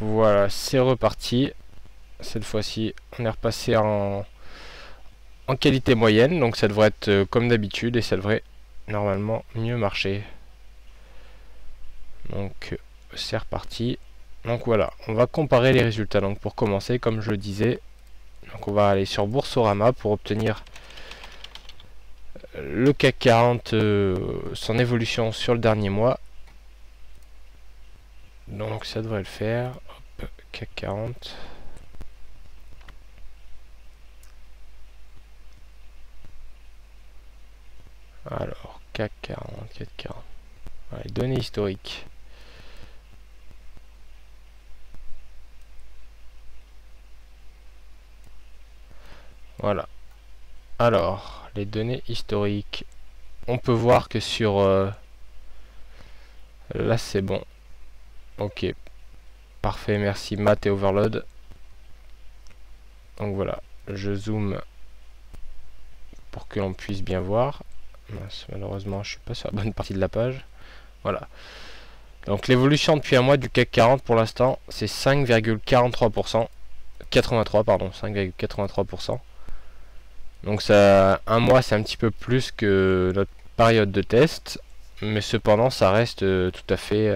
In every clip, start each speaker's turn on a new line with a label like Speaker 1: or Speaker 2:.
Speaker 1: Voilà, c'est reparti. Cette fois-ci, on est repassé en qualité moyenne, donc ça devrait être comme d'habitude et ça devrait normalement mieux marcher. Donc c'est reparti. Donc voilà, on va comparer les résultats. Donc pour commencer, comme je le disais, donc on va aller sur Boursorama pour obtenir le CAC 40, son évolution sur le dernier mois. Donc ça devrait le faire. Hop, CAC 40. Alors, CAC 40, CAC 40. Allez, données historiques. Voilà. Alors, les données historiques. On peut voir que sur... là, c'est bon. Ok. Parfait, merci Math et Overload. Donc voilà, je zoome pour que l'on puisse bien voir. Malheureusement, je suis pas sur la bonne partie de la page. Voilà. Donc l'évolution depuis un mois du CAC 40 pour l'instant, c'est 5,43%. 83, pardon, 5,83%. Donc ça, un mois, c'est un petit peu plus que notre période de test. Mais cependant, ça reste tout à fait...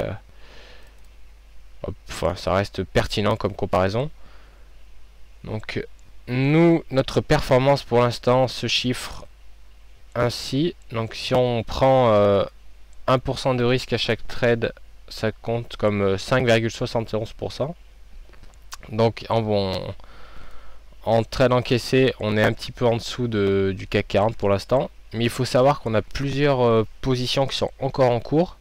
Speaker 1: enfin, ça reste pertinent comme comparaison. Donc nous, notre performance pour l'instant se chiffre ainsi. Donc si on prend 1% de risque à chaque trade, ça compte comme 5,71%. Donc en trade encaissé, on est un petit peu en dessous du CAC 40 pour l'instant. Mais il faut savoir qu'on a plusieurs positions qui sont encore en cours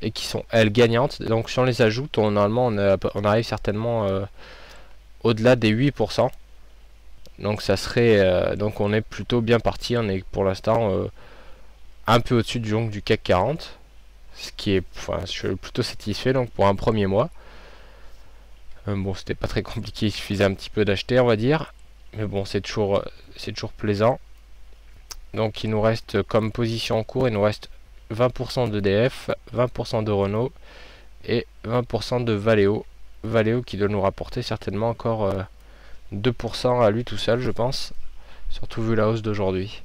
Speaker 1: et qui sont, elles, gagnantes. Donc si on les ajoute, normalement on arrive certainement au-delà des 8%. Donc ça serait, donc on est plutôt bien parti. On est pour l'instant un peu au-dessus du CAC 40. Ce qui est, enfin, je suis plutôt satisfait donc pour un premier mois. Bon, c'était pas très compliqué, il suffisait un petit peu d'acheter, on va dire. Mais bon, c'est toujours plaisant. Donc il nous reste comme position en cours, il nous reste 20% d'EDF, 20% de Renault et 20% de Valeo. Valeo qui doit nous rapporter certainement encore 2% à lui tout seul, je pense. Surtout vu la hausse d'aujourd'hui.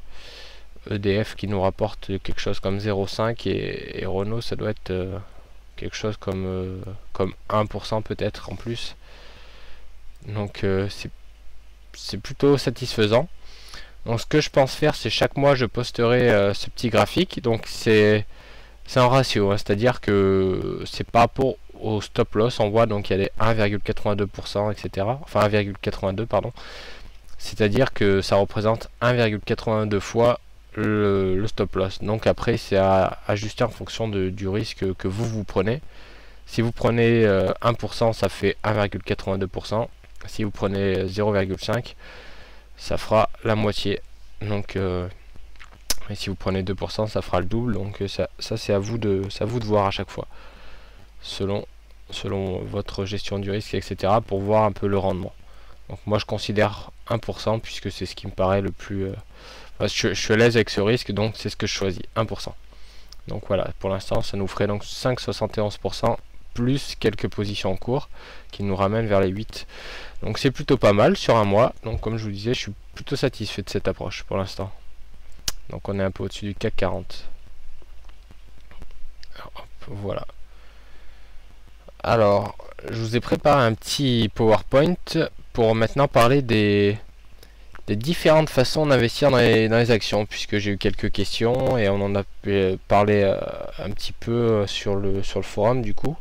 Speaker 1: EDF qui nous rapporte quelque chose comme 0,5 et Renault ça doit être quelque chose comme 1% peut-être en plus. Donc c'est plutôt satisfaisant. Donc ce que je pense faire, c'est chaque mois je posterai ce petit graphique. Donc c'est en ratio, hein, c'est-à-dire que c'est par rapport au stop loss. On voit donc il y a des 1,82%, etc. Enfin 1,82 pardon. C'est-à-dire que ça représente 1,82 fois le stop loss. Donc après c'est à ajuster en fonction du risque que vous prenez. Si vous prenez 1%, ça fait 1,82%. Si vous prenez 0,5, ça fera la moitié. Donc et si vous prenez 2%, ça fera le double. Donc ça c'est à vous de voir à chaque fois. Selon votre gestion du risque, etc. pour voir un peu le rendement. Donc moi je considère 1% puisque c'est ce qui me paraît le plus... je suis à l'aise avec ce risque, donc c'est ce que je choisis, 1%. Donc voilà, pour l'instant ça nous ferait donc 5,71% plus quelques positions en cours qui nous ramènent vers les 8. Donc c'est plutôt pas mal sur un mois. Donc comme je vous disais, je suis plutôt satisfait de cette approche pour l'instant. Donc on est un peu au-dessus du CAC 40. Alors, hop, voilà. Alors, je vous ai préparé un petit PowerPoint pour maintenant parler des différentes façons d'investir dans les actions, puisque j'ai eu quelques questions et on en a parlé un petit peu sur le forum du coup.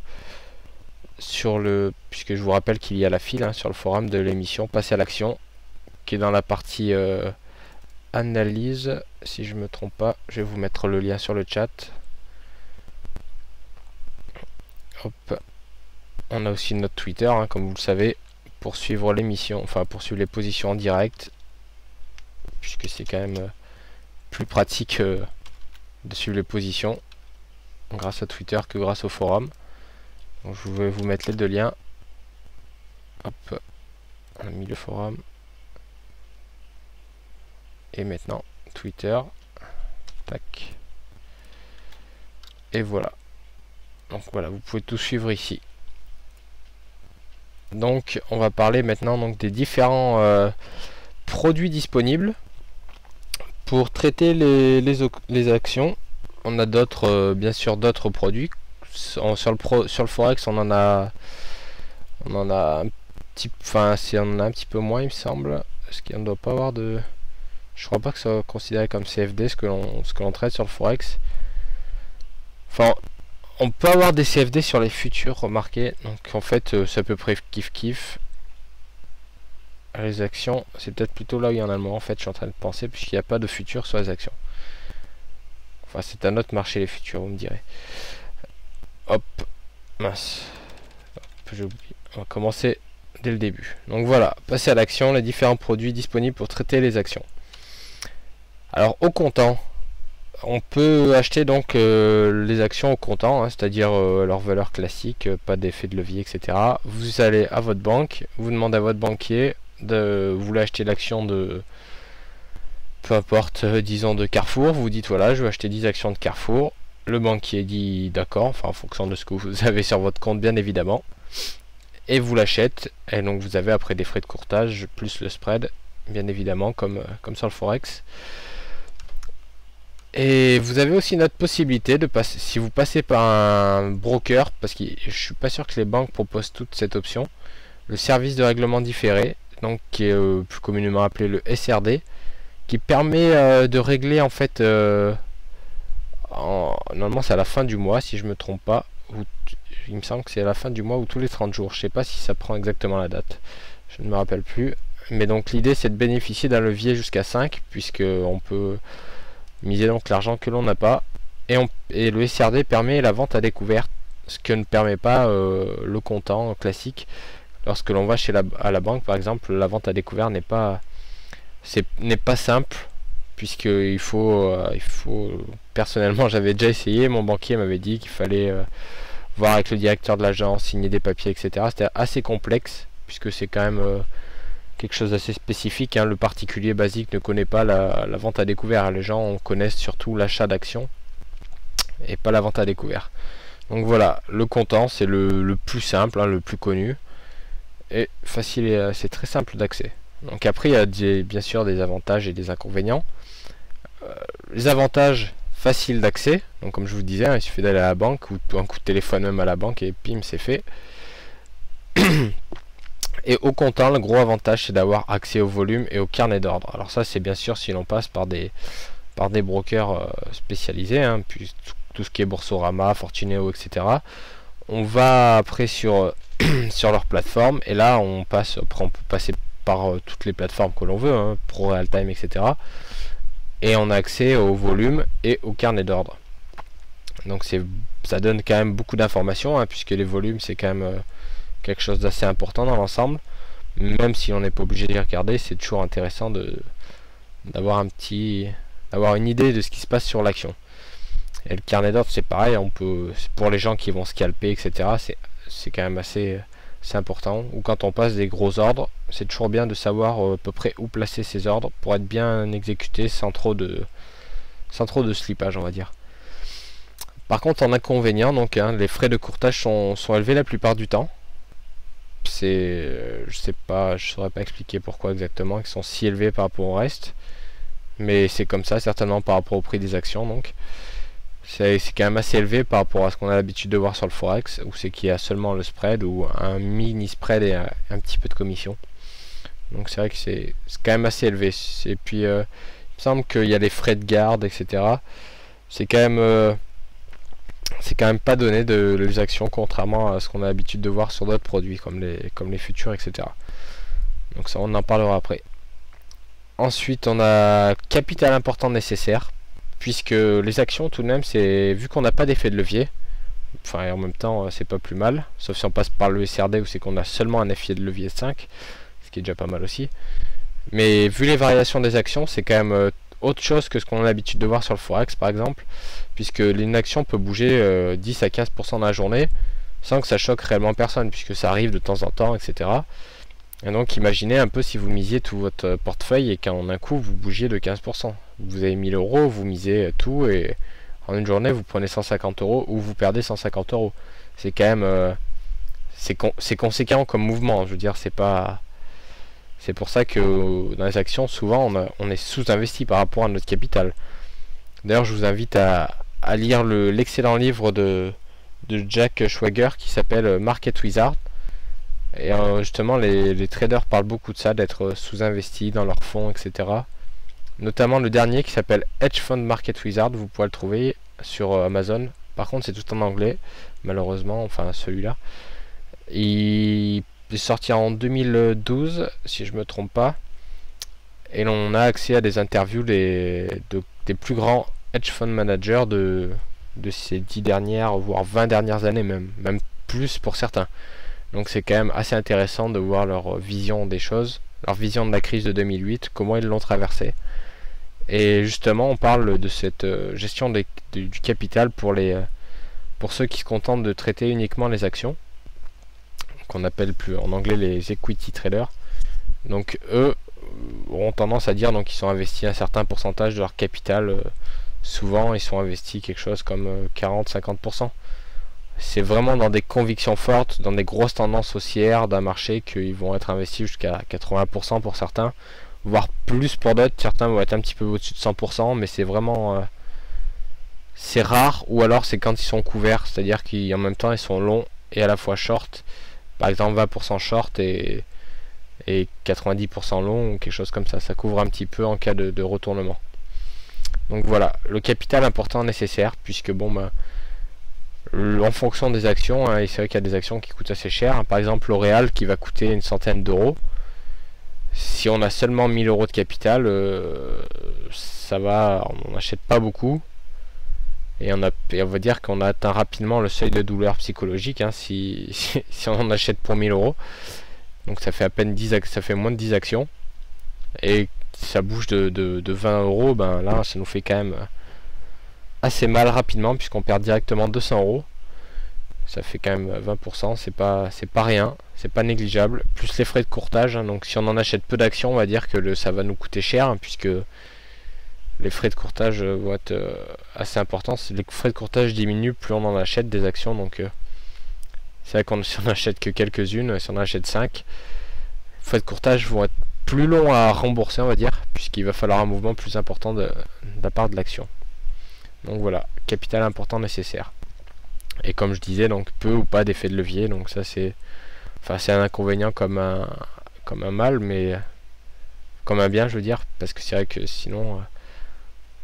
Speaker 1: Puisque je vous rappelle qu'il y a la file hein, sur le forum de l'émission Passer à l'action, qui est dans la partie analyse, si je me trompe pas. Je vais vous mettre le lien sur le chat. Hop. On a aussi notre Twitter, hein, comme vous le savez, pour suivre l'émission, enfin pour suivre les positions en direct, puisque c'est quand même plus pratique de suivre les positions grâce à Twitter que grâce au forum. Donc je vais vous mettre les deux liens. Hop, on a mis le forum. Et maintenant, Twitter. Tac. Et voilà. Donc voilà, vous pouvez tout suivre ici. Donc on va parler maintenant donc des différents produits disponibles pour traiter les actions. On a d'autres, bien sûr, d'autres produits. Sur le Forex, on en a un petit, enfin, on en a un petit peu moins, il me semble. Est-ce qu'on ne doit pas avoir de... Je crois pas que ça soit considéré comme CFD ce que l'on traite sur le Forex. Enfin, on peut avoir des CFD sur les futurs, remarquez. Donc en fait, c'est à peu près kiff. Les actions, c'est peut-être plutôt là où il y en a le moins, en fait, je suis en train de penser, puisqu'il n'y a pas de futurs sur les actions. Enfin, c'est un autre marché, les futurs, vous me direz. Hop, mince. J'ai oublié. On va commencer dès le début. Donc voilà, passer à l'action, les différents produits disponibles pour traiter les actions. Alors, au comptant, on peut acheter donc les actions au comptant, hein, c'est-à-dire leur valeur classique, pas d'effet de levier, etc. Vous allez à votre banque, vous demandez à votre banquier vous voulez acheter l'action de peu importe, disons de Carrefour, vous dites voilà, je veux acheter 10 actions de Carrefour. Le banquier dit d'accord, enfin en fonction de ce que vous avez sur votre compte bien évidemment. Et vous l'achète, et donc vous avez après des frais de courtage plus le spread, bien évidemment, comme sur le Forex. Et vous avez aussi une autre possibilité de passer, si vous passez par un broker, parce que je suis pas sûr que les banques proposent toute cette option, le service de règlement différé, donc qui est plus communément appelé le SRD, qui permet de régler en fait, normalement c'est à la fin du mois si je me trompe pas, il me semble que c'est à la fin du mois ou tous les 30 jours, je sais pas si ça prend exactement la date, je ne me rappelle plus, mais donc l'idée c'est de bénéficier d'un levier jusqu'à 5, puisque on peut miser donc l'argent que l'on n'a pas, et le SRD permet la vente à découvert, ce que ne permet pas le comptant classique. Lorsque l'on va à la banque par exemple, la vente à découvert n'est pas simple, puisque il faut personnellement j'avais déjà essayé, mon banquier m'avait dit qu'il fallait voir avec le directeur de l'agence, signer des papiers, etc. C'était assez complexe, puisque c'est quand même quelque chose d'assez spécifique, hein. Le particulier basique ne connaît pas la vente à découvert, les gens connaissent surtout l'achat d'actions et pas la vente à découvert. Donc voilà, le comptant c'est le plus simple, hein, le plus connu, et facile, c'est très simple d'accès. Donc après il y a bien sûr des avantages et des inconvénients. Les avantages, facile d'accès, donc comme je vous disais, hein, il suffit d'aller à la banque ou un coup de téléphone même à la banque et pim, c'est fait. Et au comptant, le gros avantage c'est d'avoir accès au volume et au carnet d'ordre. Alors ça c'est bien sûr si l'on passe par des brokers spécialisés, hein, puis tout ce qui est Boursorama, Fortunéo, etc. On va après sur leur plateforme, et là on peut passer par toutes les plateformes que l'on veut, hein, Pro Realtime, etc. Et on a accès au volume et au carnet d'ordre. Donc ça donne quand même beaucoup d'informations, hein, puisque les volumes c'est quand même quelque chose d'assez important dans l'ensemble. Même si on n'est pas obligé de les regarder, c'est toujours intéressant d'avoir une idée de ce qui se passe sur l'action. Et le carnet d'ordre c'est pareil, pour les gens qui vont scalper, etc. c'est quand même assez important. Ou quand on passe des gros ordres, c'est toujours bien de savoir à peu près où placer ces ordres pour être bien exécuté sans trop de slippage, on va dire. Par contre, en inconvénient, donc les frais de courtage sont élevés la plupart du temps. Je saurais pas expliquer pourquoi exactement ils sont si élevés par rapport au reste, mais c'est comme ça, certainement par rapport au prix des actions. Donc c'est quand même assez élevé par rapport à ce qu'on a l'habitude de voir sur le Forex, où c'est qu'il y a seulement le spread ou un mini spread et un petit peu de commission. Donc c'est vrai que c'est quand même assez élevé. Et puis il me semble qu'il y a les frais de garde, etc. C'est quand même pas donné de les actions, contrairement à ce qu'on a l'habitude de voir sur d'autres produits comme les futurs, etc. Donc ça on en parlera après. Ensuite on a capital important nécessaire, puisque les actions tout de même, c'est vu qu'on n'a pas d'effet de levier, enfin et en même temps c'est pas plus mal, sauf si on passe par le SRD où c'est qu'on a seulement un effet de levier 5, ce qui est déjà pas mal aussi. Mais vu les variations des actions, c'est quand même autre chose que ce qu'on a l'habitude de voir sur le Forex par exemple, puisque une action peut bouger 10 à 15% dans la journée sans que ça choque réellement personne, puisque ça arrive de temps en temps, etc. Et donc imaginez un peu si vous misiez tout votre portefeuille et qu'en un coup vous bougiez de 15%. Vous avez 1000 euros, vous misez tout et en une journée vous prenez 150 euros ou vous perdez 150 euros. C'est quand même c'est conséquent comme mouvement. Je veux dire, c'est pas... C'est pour ça que dans les actions, souvent, on est sous-investi par rapport à notre capital. D'ailleurs, je vous invite à lire l'excellent livre de Jack Schwager qui s'appelle Market Wizard. Et justement, les traders parlent beaucoup de ça, d'être sous-investis dans leurs fonds, etc. Notamment le dernier qui s'appelle Hedge Fund Market Wizard, vous pouvez le trouver sur Amazon. Par contre, c'est tout en anglais, malheureusement, enfin celui-là. Il est sorti en 2012, si je me trompe pas. Et l'on a accès à des interviews des plus grands hedge fund managers de ces 10 dernières, voire 20 dernières années même plus pour certains. Donc c'est quand même assez intéressant de voir leur vision des choses, leur vision de la crise de 2008, comment ils l'ont traversée. Et justement, on parle de cette gestion du capital pour ceux qui se contentent de traiter uniquement les actions, qu'on appelle plus en anglais les equity traders. Donc eux auront tendance à dire qu'ils sont investis un certain pourcentage de leur capital. Souvent, ils sont investis quelque chose comme 40-50%. C'est vraiment dans des convictions fortes, dans des grosses tendances haussières d'un marché qu'ils vont être investis jusqu'à 80% pour certains, voire plus pour d'autres. Certains vont être un petit peu au-dessus de 100%, mais c'est vraiment c'est rare, ou alors c'est quand ils sont couverts, c'est-à-dire qu'en même temps ils sont longs et à la fois short, par exemple 20% short et 90% long ou quelque chose comme ça couvre un petit peu en cas de retournement. Donc voilà, le capital important nécessaire, puisque bon en fonction des actions, et c'est vrai qu'il y a des actions qui coûtent assez cher, par exemple L'Oréal qui va coûter une centaine d'euros. Si on a seulement 1000 euros de capital, ça va, on n'achète pas beaucoup, et on va dire qu'on a atteint rapidement le seuil de douleur psychologique, si on en achète pour 1000 euros. Donc ça fait à peine 10 ça fait moins de 10 actions, et ça bouge de 20 euros, là ça nous fait quand même assez mal rapidement, puisqu'on perd directement 200 euros. Ça fait quand même 20%, c'est pas rien, c'est pas négligeable, plus les frais de courtage, donc si on en achète peu d'actions, on va dire que ça va nous coûter cher, puisque les frais de courtage vont être assez importants. Les frais de courtage diminuent plus on en achète des actions, donc c'est vrai qu'on si on achète que quelques-unes, si on en achète 5, les frais de courtage vont être plus longs à rembourser, on va dire, puisqu'il va falloir un mouvement plus important de la part de l'action. Donc voilà, capital important nécessaire. Et comme je disais, donc peu ou pas d'effet de levier, donc ça c'est un inconvénient comme un mal, mais comme un bien, je veux dire, parce que c'est vrai que sinon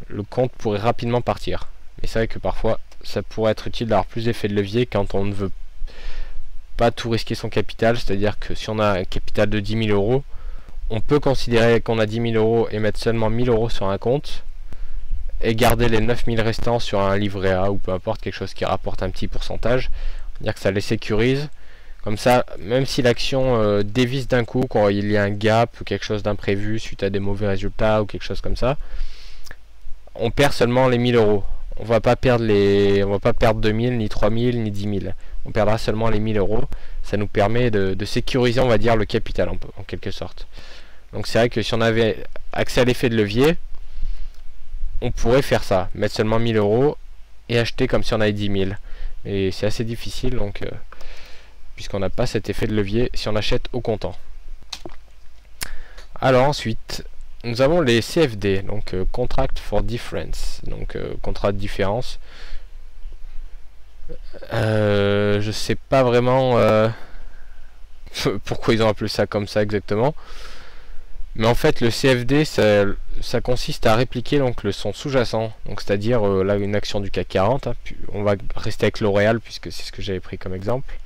Speaker 1: le compte pourrait rapidement partir. Mais c'est vrai que parfois ça pourrait être utile d'avoir plus d'effet de levier quand on ne veut pas tout risquer son capital, c'est-à-dire que si on a un capital de 10 000 euros, on peut considérer qu'on a 10 000 euros et mettre seulement 1000 euros sur un compte, et garder les 9000 restants sur un livret A ou peu importe, quelque chose qui rapporte un petit pourcentage, c'est-à-dire que ça les sécurise. Comme ça, même si l'action dévisse d'un coup, quand il y a un gap ou quelque chose d'imprévu suite à des mauvais résultats ou quelque chose comme ça, on perd seulement les 1000 euros. On va pas perdre 2000, ni 3000, ni 10 000. On perdra seulement les 1000 euros. Ça nous permet de sécuriser, on va dire, le capital en quelque sorte. Donc c'est vrai que si on avait accès à l'effet de levier, on pourrait faire ça, mettre seulement 1000 euros et acheter comme si on avait 10 000. Et c'est assez difficile, donc puisqu'on n'a pas cet effet de levier si on achète au comptant. Alors ensuite, nous avons les CFD, donc Contract for Difference, donc contrat de différence. Je sais pas vraiment pourquoi ils ont appelé ça comme ça exactement. Mais en fait, le CFD, ça consiste à répliquer donc son sous-jacent, donc c'est-à-dire là une action du CAC 40. Puis on va rester avec L'Oréal puisque c'est ce que j'avais pris comme exemple.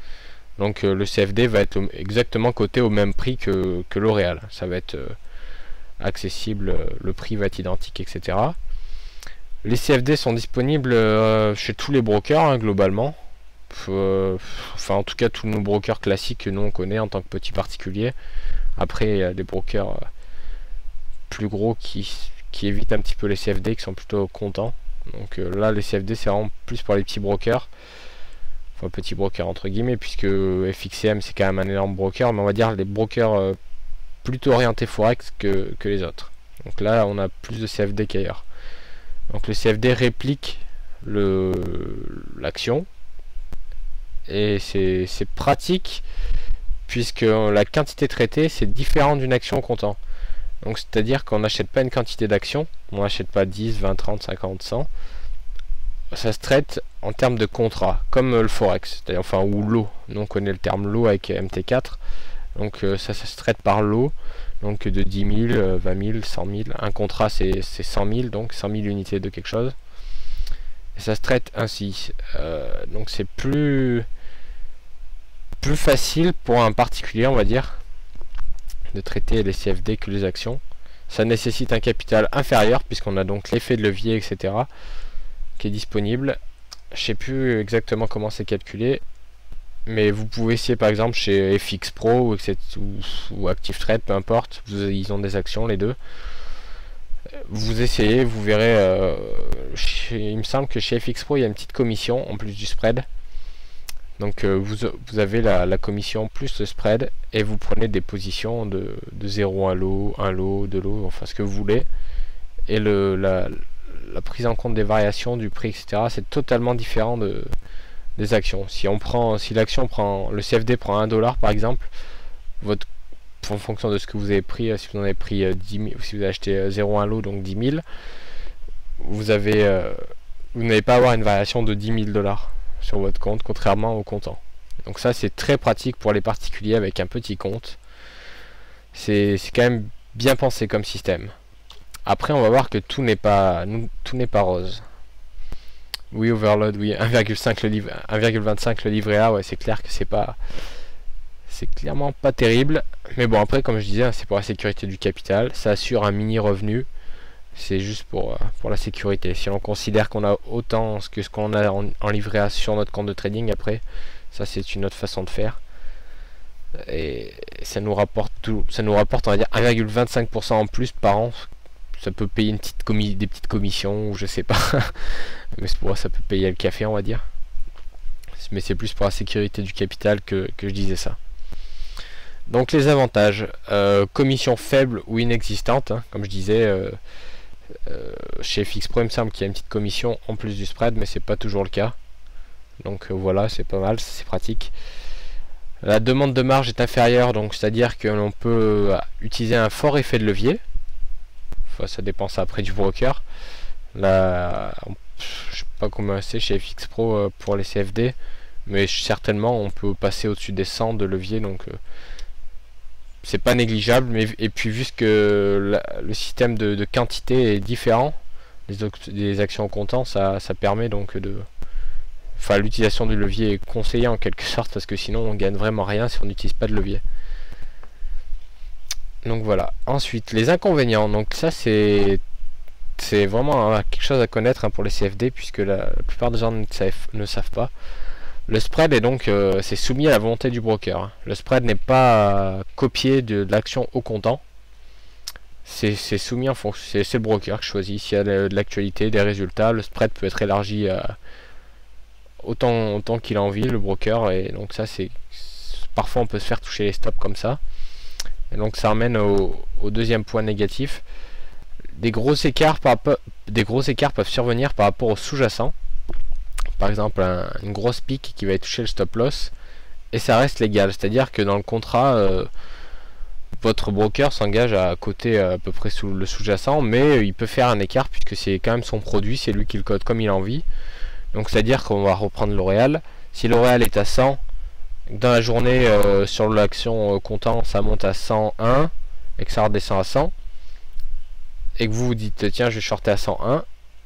Speaker 1: Donc le CFD va être exactement coté au même prix que L'Oréal. Ça va être accessible, le prix va être identique, etc. Les CFD sont disponibles chez tous les brokers globalement. Enfin en tout cas tous nos brokers classiques que nous on connaît en tant que petit particulier. Après il y a des brokers plus gros qui évitent un petit peu les CFD, qui sont plutôt contents. Donc là les CFD c'est vraiment plus pour les petits brokers, enfin petits brokers entre guillemets, puisque FXCM c'est quand même un énorme broker, mais on va dire les brokers plutôt orientés Forex que les autres. Donc là on a plus de CFD qu'ailleurs. Donc le CFD réplique l'action, et c'est pratique puisque la quantité traitée c'est différent d'une action au comptant. Donc c'est à dire qu'on n'achète pas une quantité d'actions, on n'achète pas 10, 20, 30, 50, 100. Ça se traite en termes de contrat, comme le forex, enfin ou lot. Nous on connaît le terme lot avec MT4. Donc ça se traite par lot, donc de 10 000, 20 000, 100 000. Un contrat c'est 100 000, donc 100 000 unités de quelque chose. Et ça se traite ainsi. Donc c'est plus facile pour un particulier, on va dire, de traiter les CFD que les actions. Ça nécessite un capital inférieur, puisqu'on a donc l'effet de levier, etc. qui est disponible. Je sais plus exactement comment c'est calculé. Mais vous pouvez essayer par exemple chez FX Pro ou Active Trade, peu importe, ils ont des actions les deux. Vous essayez, vous verrez, il me semble que chez FX Pro il y a une petite commission en plus du spread. Donc vous avez la commission plus le spread et vous prenez des positions de 0, 1 lot, 2 lots, enfin ce que vous voulez. Et la prise en compte des variations du prix, etc. c'est totalement différent des actions. Si l'action prend, le CFD prend 1 dollar par exemple, en fonction de ce que vous avez pris, si vous en avez pris 10 000, si vous avez acheté 0,1 lot, donc 10 000, vous n'allez pas avoir une variation de 10 000 dollars sur votre compte, contrairement au comptant. Donc ça c'est très pratique pour les particuliers avec un petit compte. C'est quand même bien pensé comme système. Après on va voir que tout n'est pas rose. Oui, overload, oui, 1,25 le livret A, ouais, c'est clair que c'est clairement pas terrible. Mais bon, après, comme je disais, c'est pour la sécurité du capital, ça assure un mini revenu. C'est juste pour la sécurité. Si on considère qu'on a autant que ce qu'on a en livret A sur notre compte de trading, après, ça c'est une autre façon de faire. Et ça nous rapporte, on va dire, 1,25% en plus par an. Ça peut payer des petites commissions ou je sais pas. Mais pour ça peut payer le café, on va dire. Mais c'est plus pour la sécurité du capital que je disais ça. Donc les avantages, commission faible ou inexistante, hein, comme je disais, chez FX Pro il me semble qu'il y a une petite commission en plus du spread, mais c'est pas toujours le cas. Donc voilà, c'est pas mal, c'est pratique. La demande de marge est inférieure, donc c'est-à-dire que l'on peut utiliser un fort effet de levier. Enfin, ça dépend ça après du broker. Là, je sais pas comment c'est chez FX Pro pour les CFD, mais certainement on peut passer au-dessus des 100 de levier, donc c'est pas négligeable. Et puis vu que le système de quantité est différent des actions au comptant, ça permet donc enfin l'utilisation du levier est conseillée en quelque sorte, parce que sinon on gagne vraiment rien si on n'utilise pas de levier. Donc voilà. Ensuite les inconvénients, donc ça c'est vraiment quelque chose à connaître pour les CFD, puisque la plupart des gens ne savent pas. Le spread est donc c'est soumis à la volonté du broker. Le spread n'est pas copié de l'action au comptant. C'est soumis en fonction. C'est le broker qui choisit s'il y a de l'actualité, des résultats. Le spread peut être élargi autant qu'il a envie, le broker. Et donc ça parfois on peut se faire toucher les stops comme ça. Et donc ça ramène au deuxième point négatif. Des gros écarts peuvent survenir par rapport au sous-jacent. Par exemple une grosse pique qui va toucher le stop loss, et ça reste légal, c'est à dire que dans le contrat votre broker s'engage à coter à peu près sous le sous-jacent, mais il peut faire un écart puisque c'est quand même son produit, c'est lui qui le cote comme il a envie. Donc c'est à dire qu'on va reprendre L'Oréal. Si L'Oréal est à 100, dans la journée sur l'action comptant ça monte à 101 et que ça redescend à 100, et que vous vous dites tiens je vais shorter à 101,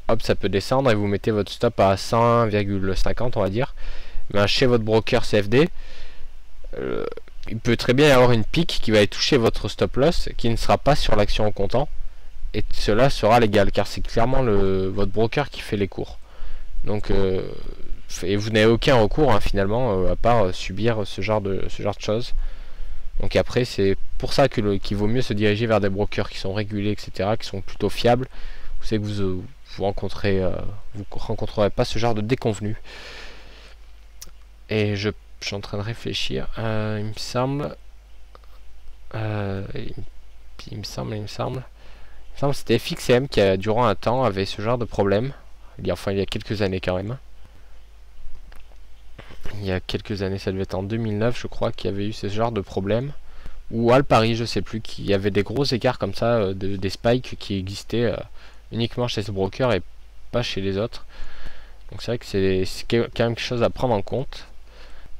Speaker 1: hop ça peut descendre et vous mettez votre stop à 101,50 on va dire. Mais chez votre broker CFD il peut très bien y avoir une pique qui va toucher votre stop loss qui ne sera pas sur l'action au comptant, et cela sera légal car c'est clairement votre broker qui fait les cours. Donc et vous n'avez aucun recours finalement à part subir ce genre de choses. Donc après c'est pour ça qu'il vaut mieux se diriger vers des brokers qui sont régulés, etc., qui sont plutôt fiables. Vous savez que vous rencontrerez pas ce genre de déconvenus. Et je suis en train de réfléchir. Il me semble que c'était FXM qui durant un temps avait ce genre de problème. Il y a quelques années quand même. il y a quelques années, ça devait être en 2009 je crois, qu'il y avait eu ce genre de problème. Ou à Paris, je sais plus, qu'il y avait des gros écarts comme ça, des spikes qui existaient uniquement chez ce broker et pas chez les autres. Donc c'est vrai que c'est quand même quelque chose à prendre en compte.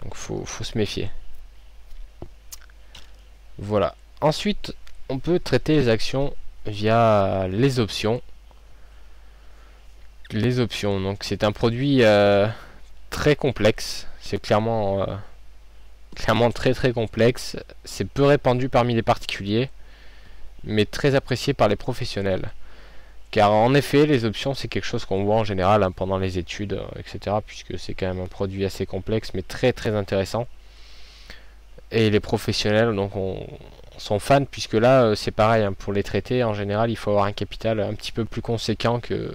Speaker 1: Donc faut se méfier. Voilà. Ensuite, on peut traiter les actions via les options. Les options, donc c'est un produit très complexe. C'est clairement très complexe. C'est peu répandu parmi les particuliers, mais très apprécié par les professionnels. Car en effet, les options, c'est quelque chose qu'on voit en général pendant les études, etc. Puisque c'est quand même un produit assez complexe, mais très intéressant. Et les professionnels donc sont fans, puisque là, c'est pareil, pour les traiter, en général, il faut avoir un capital un petit peu plus conséquent que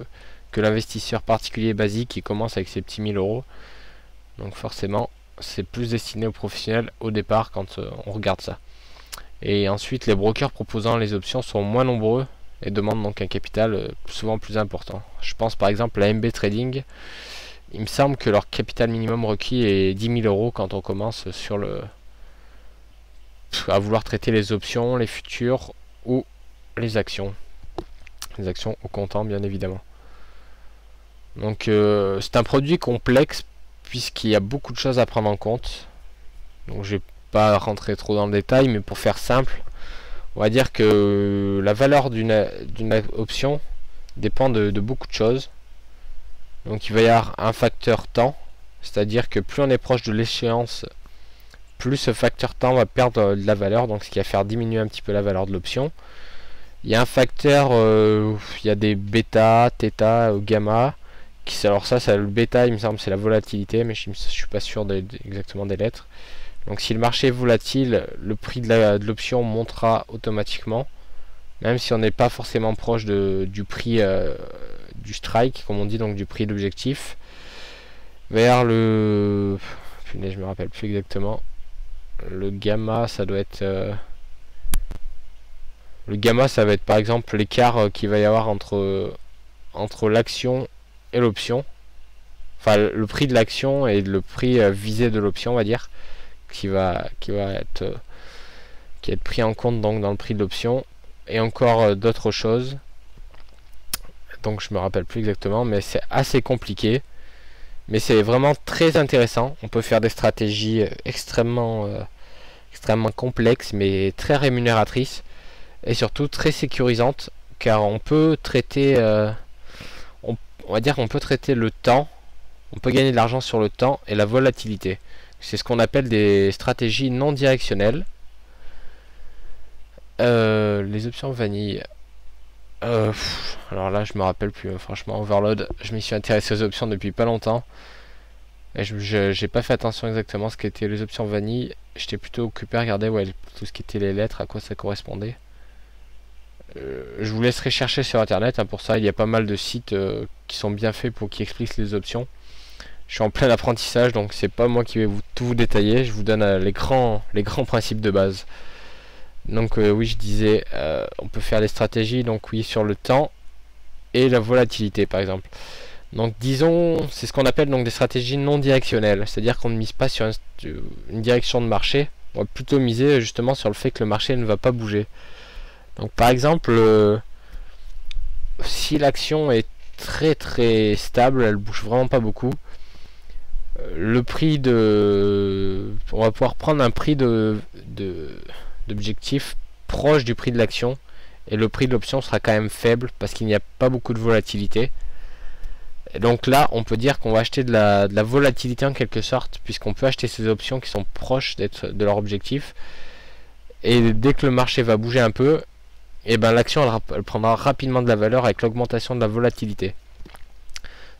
Speaker 1: l'investisseur particulier basique qui commence avec ses petits 1000 euros. Donc forcément, c'est plus destiné aux professionnels au départ quand on regarde ça. Et ensuite, les brokers proposant les options sont moins nombreux et demandent donc un capital souvent plus important. Je pense par exemple à MB Trading. Il me semble que leur capital minimum requis est 10 000 euros quand on commence sur à vouloir traiter les options, les futurs ou les actions. Les actions au comptant, bien évidemment. Donc c'est un produit complexe puisqu'il y a beaucoup de choses à prendre en compte. Donc je vais pas rentrer trop dans le détail, mais pour faire simple, on va dire que la valeur d'une option dépend de beaucoup de choses. Donc il va y avoir un facteur temps, c'est-à-dire que plus on est proche de l'échéance, plus ce facteur temps va perdre de la valeur, donc ce qui va faire diminuer un petit peu la valeur de l'option. Il y a un facteur, il y a des bêta, θ, gamma. Alors ça, le bêta, il me semble, c'est la volatilité, mais je suis pas sûr exactement des lettres. Donc si le marché est volatile, le prix de l'option montera automatiquement, même si on n'est pas forcément proche du prix du strike, comme on dit, donc du prix d'objectif. Vers le... Punaise, je me rappelle plus exactement. Le gamma, ça doit être... Le gamma, ça va être par exemple l'écart qu'il va y avoir entre l'action et l'option. Enfin, le prix de l'action et le prix visé de l'option, on va dire, qui va être pris en compte donc dans le prix de l'option. Et encore d'autres choses. Donc je me rappelle plus exactement, mais c'est assez compliqué. Mais c'est vraiment très intéressant. On peut faire des stratégies extrêmement complexes, mais très rémunératrices. Et surtout très sécurisantes, car on peut traiter on va dire qu'on peut traiter le temps, on peut gagner de l'argent sur le temps et la volatilité. C'est ce qu'on appelle des stratégies non directionnelles. Les options vanille, alors là je me rappelle plus, franchement. Overload, je m'y suis intéressé aux options depuis pas longtemps et j'ai pas fait attention exactement à ce qu'étaient les options vanille. J'étais plutôt occupé à regarder tout ce qui était les lettres, à quoi ça correspondait. Je vous laisserai chercher sur internet, pour ça il y a pas mal de sites qui sont bien faits qui expliquent les options. Je suis en plein apprentissage, donc c'est pas moi qui vais tout vous détailler, je vous donne les grands principes de base. Donc oui, je disais, on peut faire des stratégies, donc oui, sur le temps et la volatilité par exemple. Donc disons, c'est ce qu'on appelle donc des stratégies non directionnelles, c'est-à-dire qu'on ne mise pas sur une direction de marché, on va plutôt miser justement sur le fait que le marché ne va pas bouger. Donc par exemple, si l'action est très stable, elle bouge vraiment pas beaucoup, le prix on va pouvoir prendre un prix d'objectif proche du prix de l'action, et le prix de l'option sera quand même faible parce qu'il n'y a pas beaucoup de volatilité. Et donc là on peut dire qu'on va acheter de la volatilité en quelque sorte, puisqu'on peut acheter ces options qui sont proches de leur objectif, et dès que le marché va bouger un peu, et ben l'action elle prendra rapidement de la valeur avec l'augmentation de la volatilité.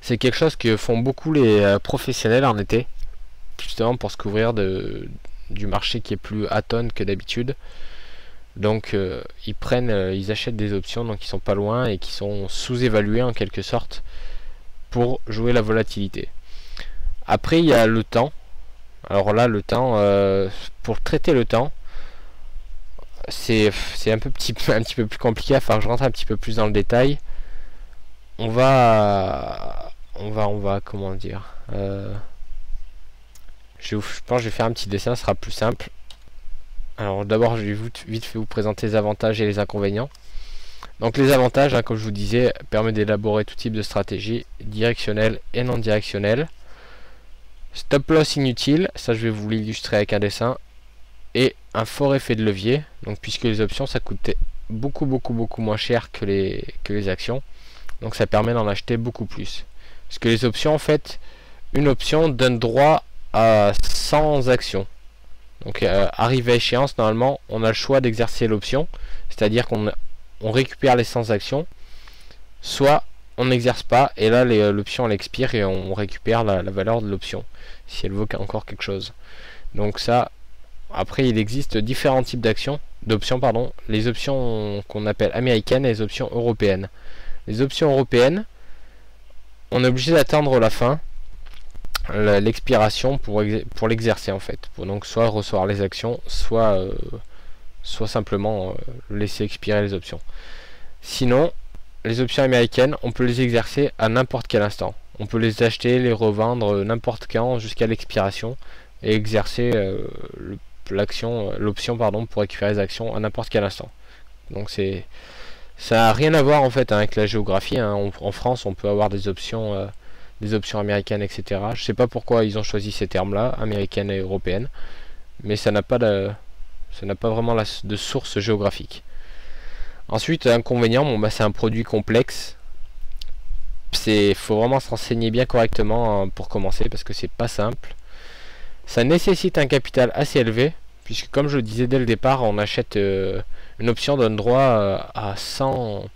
Speaker 1: C'est quelque chose que font beaucoup les professionnels en été, justement pour se couvrir du marché qui est plus atone que d'habitude. Donc ils achètent des options donc qui sont pas loin et qui sont sous-évaluées en quelque sorte pour jouer la volatilité. Après il y a le temps. Alors là le temps, pour traiter le temps, c'est un petit peu plus compliqué, enfin je rentre un petit peu plus dans le détail. On va comment dire, Je pense que je vais faire un petit dessin, ce sera plus simple. Alors d'abord, je vais vite fait vous présenter les avantages et les inconvénients. Donc les avantages, hein, comme je vous disais, permet d'élaborer tout type de stratégie, directionnelle et non directionnelle. Stop loss inutile, ça je vais vous l'illustrer avec un dessin. Et un fort effet de levier, donc puisque les options ça coûtait beaucoup moins cher que les actions. Donc ça permet d'en acheter beaucoup plus. Parce que les options, en fait, une option donne droit à 100 actions. Donc arrivé à échéance, normalement, on a le choix d'exercer l'option. C'est-à-dire qu'on récupère les 100 actions. Soit on n'exerce pas, et là l'option elle expire et on récupère la valeur de l'option. Si elle vaut encore quelque chose. Donc ça, après il existe différents types d'options, pardon. Les options qu'on appelle américaines et les options européennes. Les options européennes, on est obligé d'attendre la fin, l'expiration pour l'exercer en fait. Pour donc soit recevoir les actions, soit simplement laisser expirer les options. Sinon, les options américaines, on peut les exercer à n'importe quel instant. On peut les acheter, les revendre n'importe quand jusqu'à l'expiration et exercer l'option pour récupérer les actions à n'importe quel instant. Donc ça n'a rien à voir en fait avec la géographie. Hein. En France, on peut avoir des options américaines, etc. Je sais pas pourquoi ils ont choisi ces termes-là, américaines et européennes, mais ça n'a pas vraiment de source géographique. Ensuite, inconvénient, c'est un produit complexe. Faut vraiment se renseigner bien correctement pour commencer parce que c'est pas simple. Ça nécessite un capital assez élevé, puisque comme je le disais dès le départ, on achète une option donne droit à 100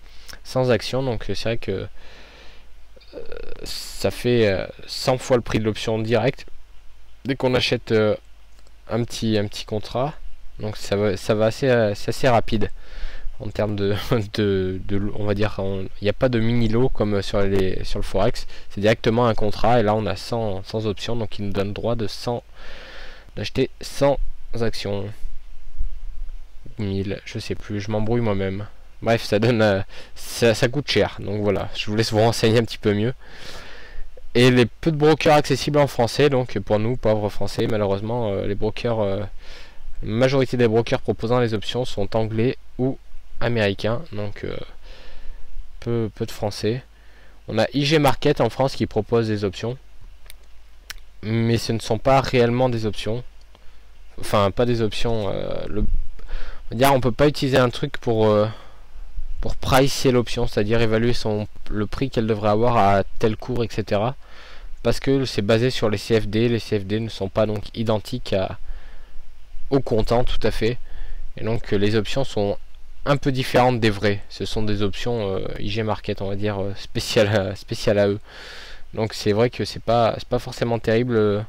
Speaker 1: actions, donc c'est vrai que ça fait 100 fois le prix de l'option directe dès qu'on achète un petit contrat. Donc ça va assez rapide en termes de on va dire, il n'y a pas de mini lot comme sur le forex, c'est directement un contrat et là on a 100 options, donc il nous donne droit d'acheter 100 actions, 1000, je sais plus, je m'embrouille moi-même. Bref, ça donne ça coûte cher, donc voilà, je vous laisse vous renseigner un petit peu mieux. Et les peu de brokers accessibles en français, donc pour nous pauvres français, malheureusement les brokers, la majorité des brokers proposant les options sont anglais ou américains, donc peu de français. On a IG Market en France qui propose des options, mais ce ne sont pas réellement des options. Enfin, pas des options. On va dire, on peut pas utiliser un truc pour pricer l'option, c'est-à-dire évaluer le prix qu'elle devrait avoir à tel cours, etc. Parce que c'est basé sur les CFD. Les CFD ne sont pas donc identiques au comptant, tout à fait. Et donc les options sont un peu différentes des vraies. Ce sont des options IG Market, on va dire, spéciales à eux. Donc c'est vrai que c'est pas forcément terrible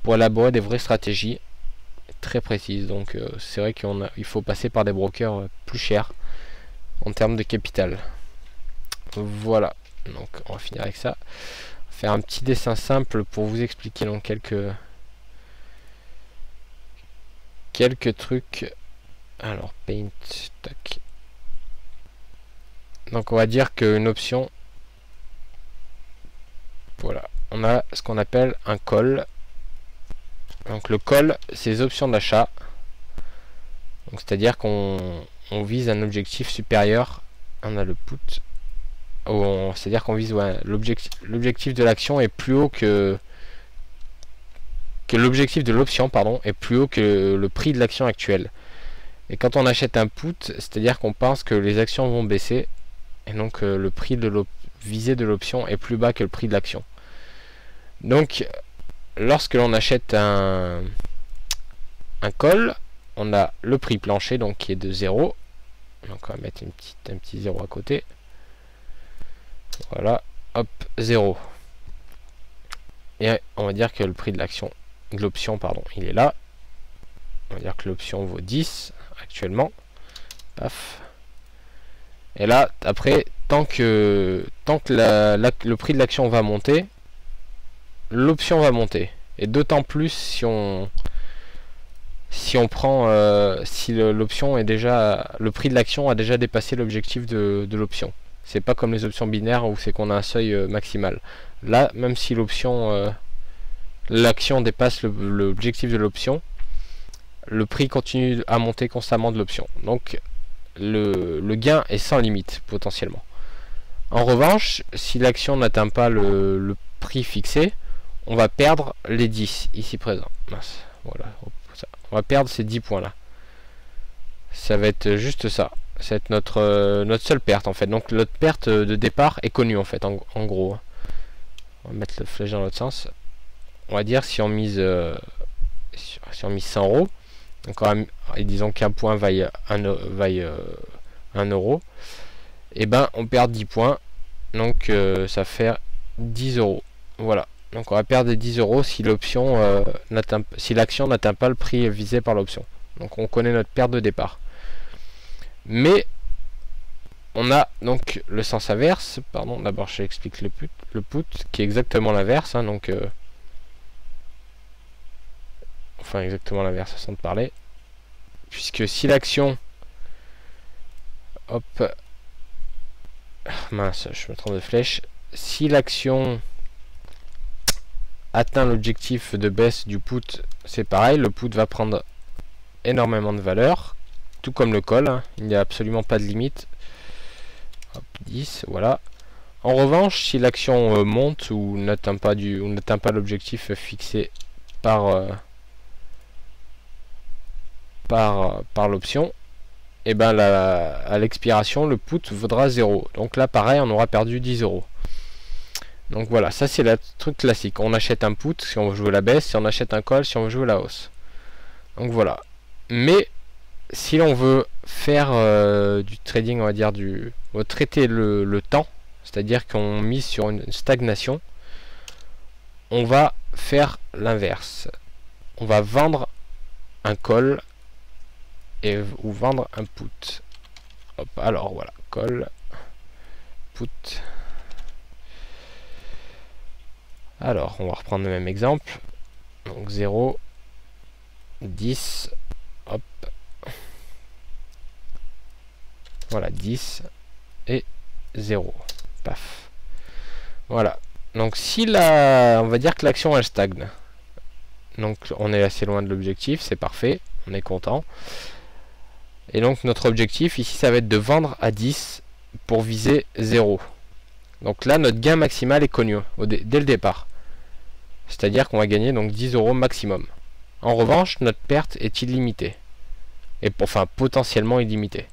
Speaker 1: pour élaborer des vraies stratégies très précises. Donc c'est vrai qu'il faut passer par des brokers plus chers en termes de capital. Voilà, donc on va finir avec ça. Faire un petit dessin simple pour vous expliquer donc quelques trucs. Alors paint, tac. Donc on va dire qu'une option, voilà, on a ce qu'on appelle un call. Donc le call, c'est les options d'achat. Donc c'est-à-dire qu'on vise un objectif supérieur. On a le put. C'est-à-dire qu'on vise l'objectif de l'action est plus haut que l'objectif de l'option, pardon, est plus haut que le prix de l'action actuelle. Et quand on achète un put, c'est-à-dire qu'on pense que les actions vont baisser et donc le prix visé de l'option est plus bas que le prix de l'action. Donc lorsque l'on achète un call, on a le prix plancher donc qui est de 0. Donc on va mettre un petit 0 à côté. Voilà, hop, 0. Et on va dire que le prix de l'option, pardon, il est là. On va dire que l'option vaut 10 actuellement. Paf. Et là, après, tant que le prix de l'action va monter, l'option va monter. Et d'autant plus si on prend si l'option est déjà, le prix de l'action a déjà dépassé l'objectif de l'option. C'est pas comme les options binaires où c'est qu'on a un seuil maximal. Là, même si l'option l'action dépasse l'objectif de l'option, le prix continue à monter constamment de l'option. Donc le gain est sans limite potentiellement. En revanche, si l'action n'atteint pas le prix fixé, on va perdre les 10 ici présents. Mince, voilà, on va perdre ces 10 points là. Ça va être juste ça. Ça va être notre seule perte en fait. Donc notre perte de départ est connue en fait, en gros. On va mettre le flèche dans l'autre sens. On va dire si on mise, si on mise 100 euros, donc et disons qu'un point vaille 1 euro, et ben on perd 10 points. Donc ça fait 10 euros. Voilà. Donc on va perdre 10 euros si l'option si l'action n'atteint pas le prix visé par l'option. Donc on connaît notre perte de départ. Mais on a donc le sens inverse. Pardon, d'abord je explique le put qui est exactement l'inverse. Hein, donc enfin exactement l'inverse façon de parler. Puisque si l'action, hop, mince, je me trompe de flèche. Si l'action atteint l'objectif de baisse du put, c'est pareil, le put va prendre énormément de valeur, tout comme le call, hein, il n'y a absolument pas de limite. Hop, 10, voilà. En revanche, si l'action monte ou n'atteint pas l'objectif fixé par l'option, et ben à l'expiration le put vaudra 0. Donc là pareil, on aura perdu 10 euros. Donc voilà, ça c'est le truc classique. On achète un put si on veut jouer la baisse, si on achète un call si on veut jouer la hausse. Donc voilà. Mais si l'on veut faire du trading, on va dire traiter le temps, c'est-à-dire qu'on mise sur une stagnation, on va faire l'inverse. On va vendre un call ou vendre un put. Hop, alors voilà, call, put. Alors, on va reprendre le même exemple. Donc 0, 10, hop. Voilà, 10 et 0. Paf. Voilà. Donc si on va dire que l'action elle stagne. Donc on est assez loin de l'objectif, c'est parfait, on est content. Et donc notre objectif ici ça va être de vendre à 10 pour viser 0. Donc là notre gain maximal est connu dès le départ. C'est-à-dire qu'on va gagner donc 10 euros maximum. En revanche, notre perte est illimitée. Et enfin potentiellement illimitée.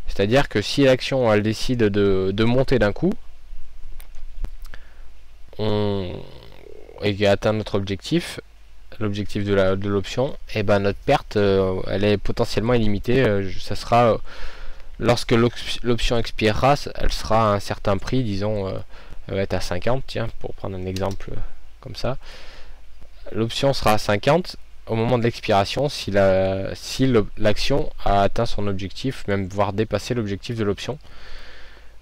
Speaker 1: C'est-à-dire que si l'action elle décide de monter d'un coup, et atteint notre objectif, l'objectif de l'option, et ben notre perte elle est potentiellement illimitée. Ça sera lorsque l'option expirera, elle sera à un certain prix, disons elle va être à 50, tiens, pour prendre un exemple comme ça. L'option sera à 50 au moment de l'expiration si l'action a atteint son objectif, même voire dépassé l'objectif de l'option.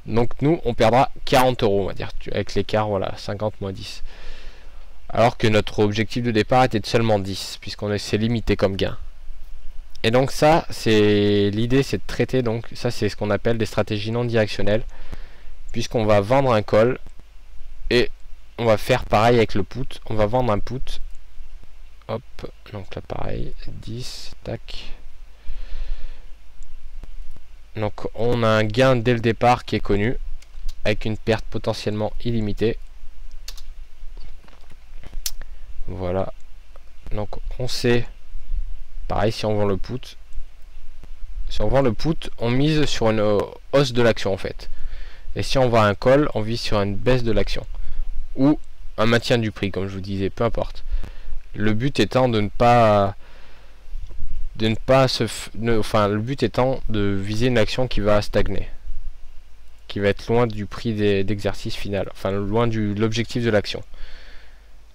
Speaker 1: Donc nous on perdra 40 euros, on va dire, avec l'écart, voilà, 50 moins 10. Alors que notre objectif de départ était de seulement 10, puisqu'on s'est limité comme gain. Et donc ça, l'idée c'est de traiter, donc ça c'est ce qu'on appelle des stratégies non directionnelles, puisqu'on va vendre un call, et on va faire pareil avec le put, on va vendre un put, hop, donc là pareil, 10, tac. Donc on a un gain dès le départ qui est connu, avec une perte potentiellement illimitée. Voilà. Donc on sait, pareil si on vend le put. Si on vend le put, on mise sur une hausse de l'action en fait. Et si on vend un call, on vise sur une baisse de l'action. Ou un maintien du prix, comme je vous disais, peu importe. Le but étant le but étant de viser une action qui va stagner, qui va être loin du prix d'exercice final, enfin loin de l'objectif de l'action.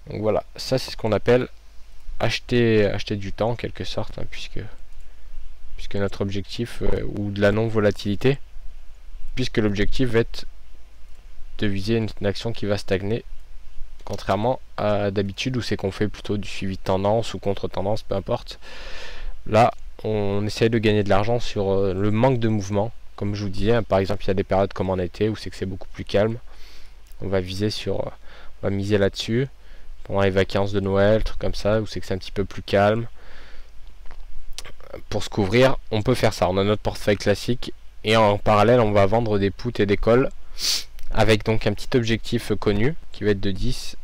Speaker 1: Donc voilà, ça c'est ce qu'on appelle acheter du temps en quelque sorte, hein, puisque notre objectif ou de la non volatilité, puisque l'objectif va être de viser une action qui va stagner, contrairement à d'habitude où c'est qu'on fait plutôt du suivi de tendance ou contre-tendance, peu importe. Là on essaye de gagner de l'argent sur le manque de mouvement, comme je vous disais, hein, par exemple il y a des périodes comme en été où c'est que c'est beaucoup plus calme, on va miser là-dessus. pendant les vacances de Noël, trucs comme ça, où c'est que c'est un petit peu plus calme. Pour se couvrir, on peut faire ça. On a notre portefeuille classique et en parallèle, on va vendre des poutres et des cols avec donc un petit objectif connu qui va être de 10.